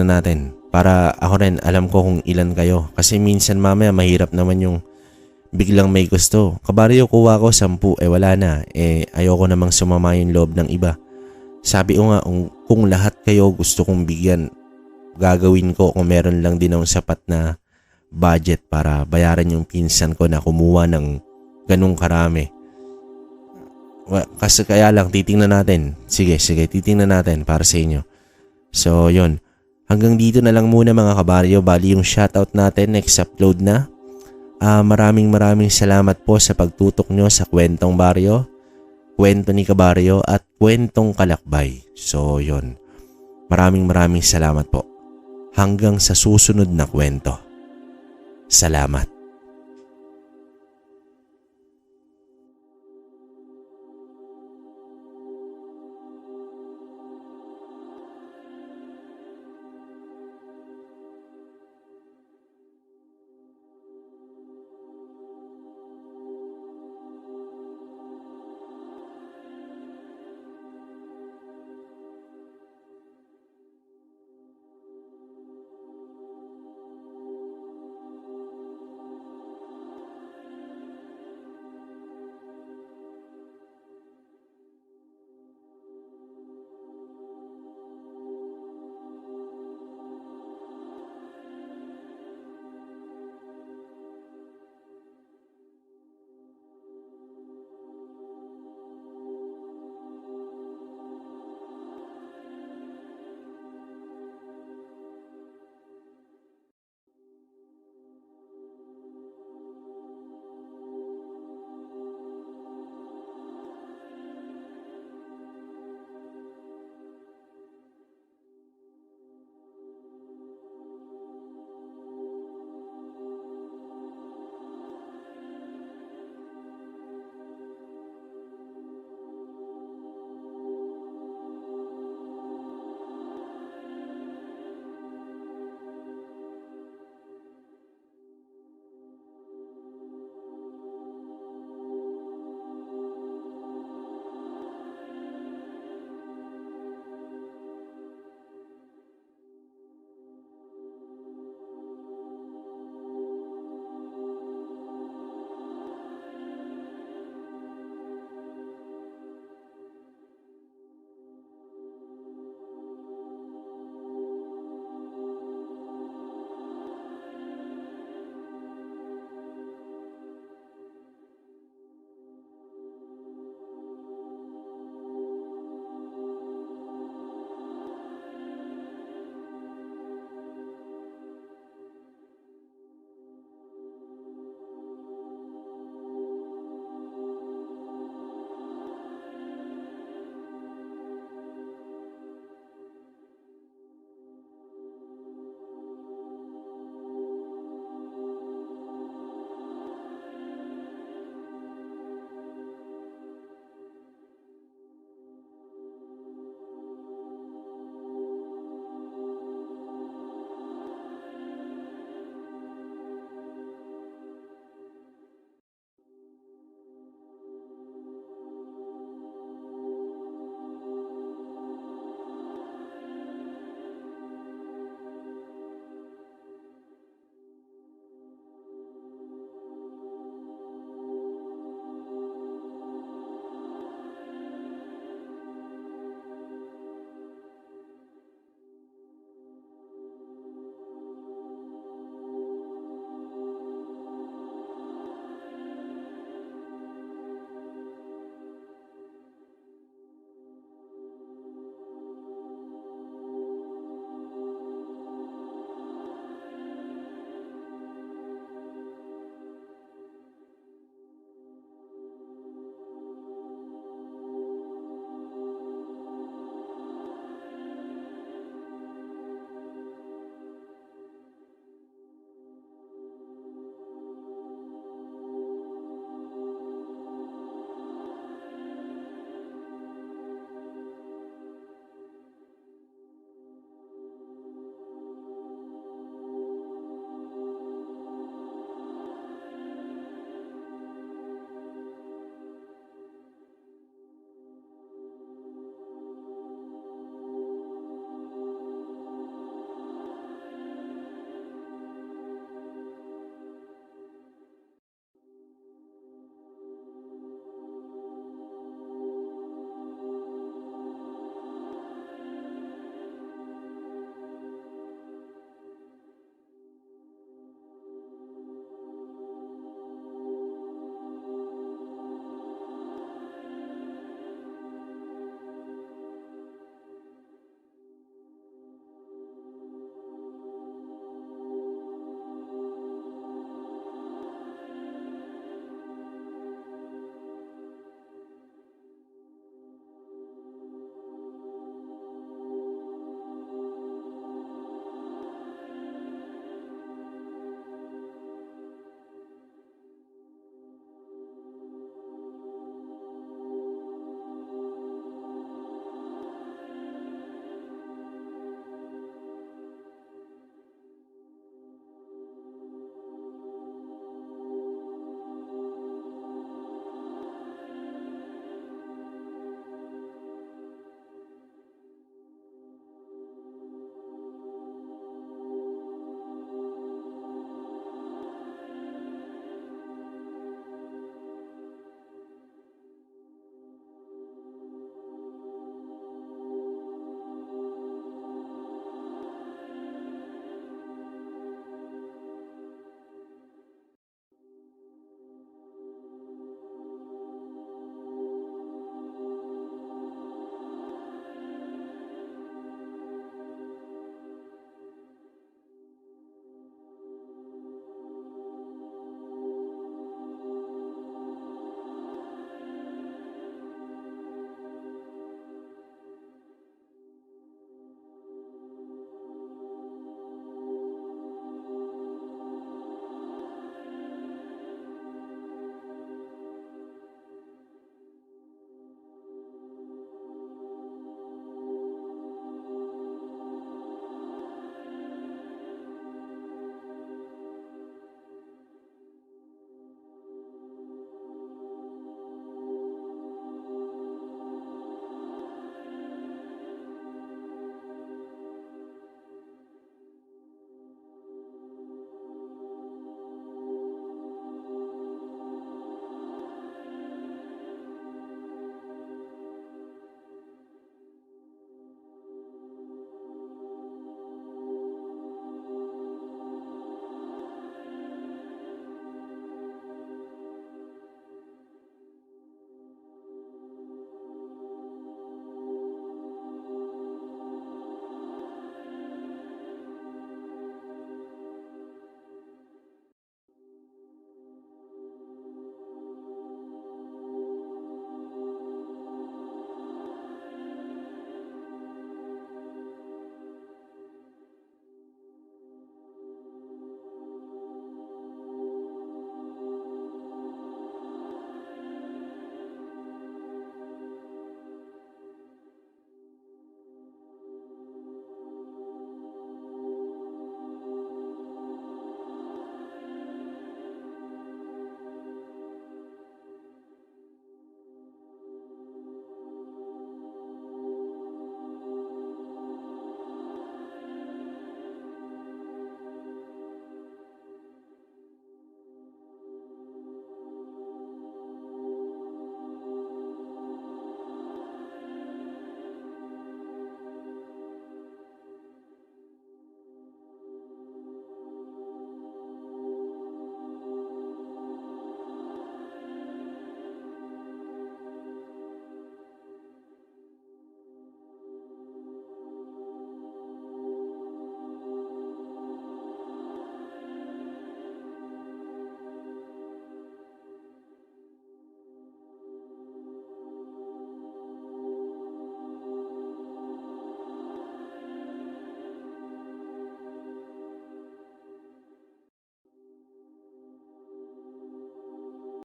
natin. Para ako rin, alam ko kung ilan kayo. Kasi minsan mamaya, mahirap naman yung biglang may gusto. Kabaryo, kuha ko 10, wala na. Ayoko namang sumama yung loob ng iba. Sabi ko nga, kung lahat kayo gusto kong bigyan, gagawin ko kung meron lang din akong sapat na budget para bayaran yung pinsan ko na kumuha ng ganung karami. Kasi kaya lang titingnan natin. Sige, titingnan natin para sa inyo. So, yun. Hanggang dito na lang muna mga kabaryo. Bali yung shoutout natin, next upload na. Maraming salamat po sa pagtutok nyo sa Kwentong Baryo, Kwento ni Kabaryo at Kwentong Kalakbay. So, yun. Maraming salamat po. Hanggang sa susunod na kwento. Salamat.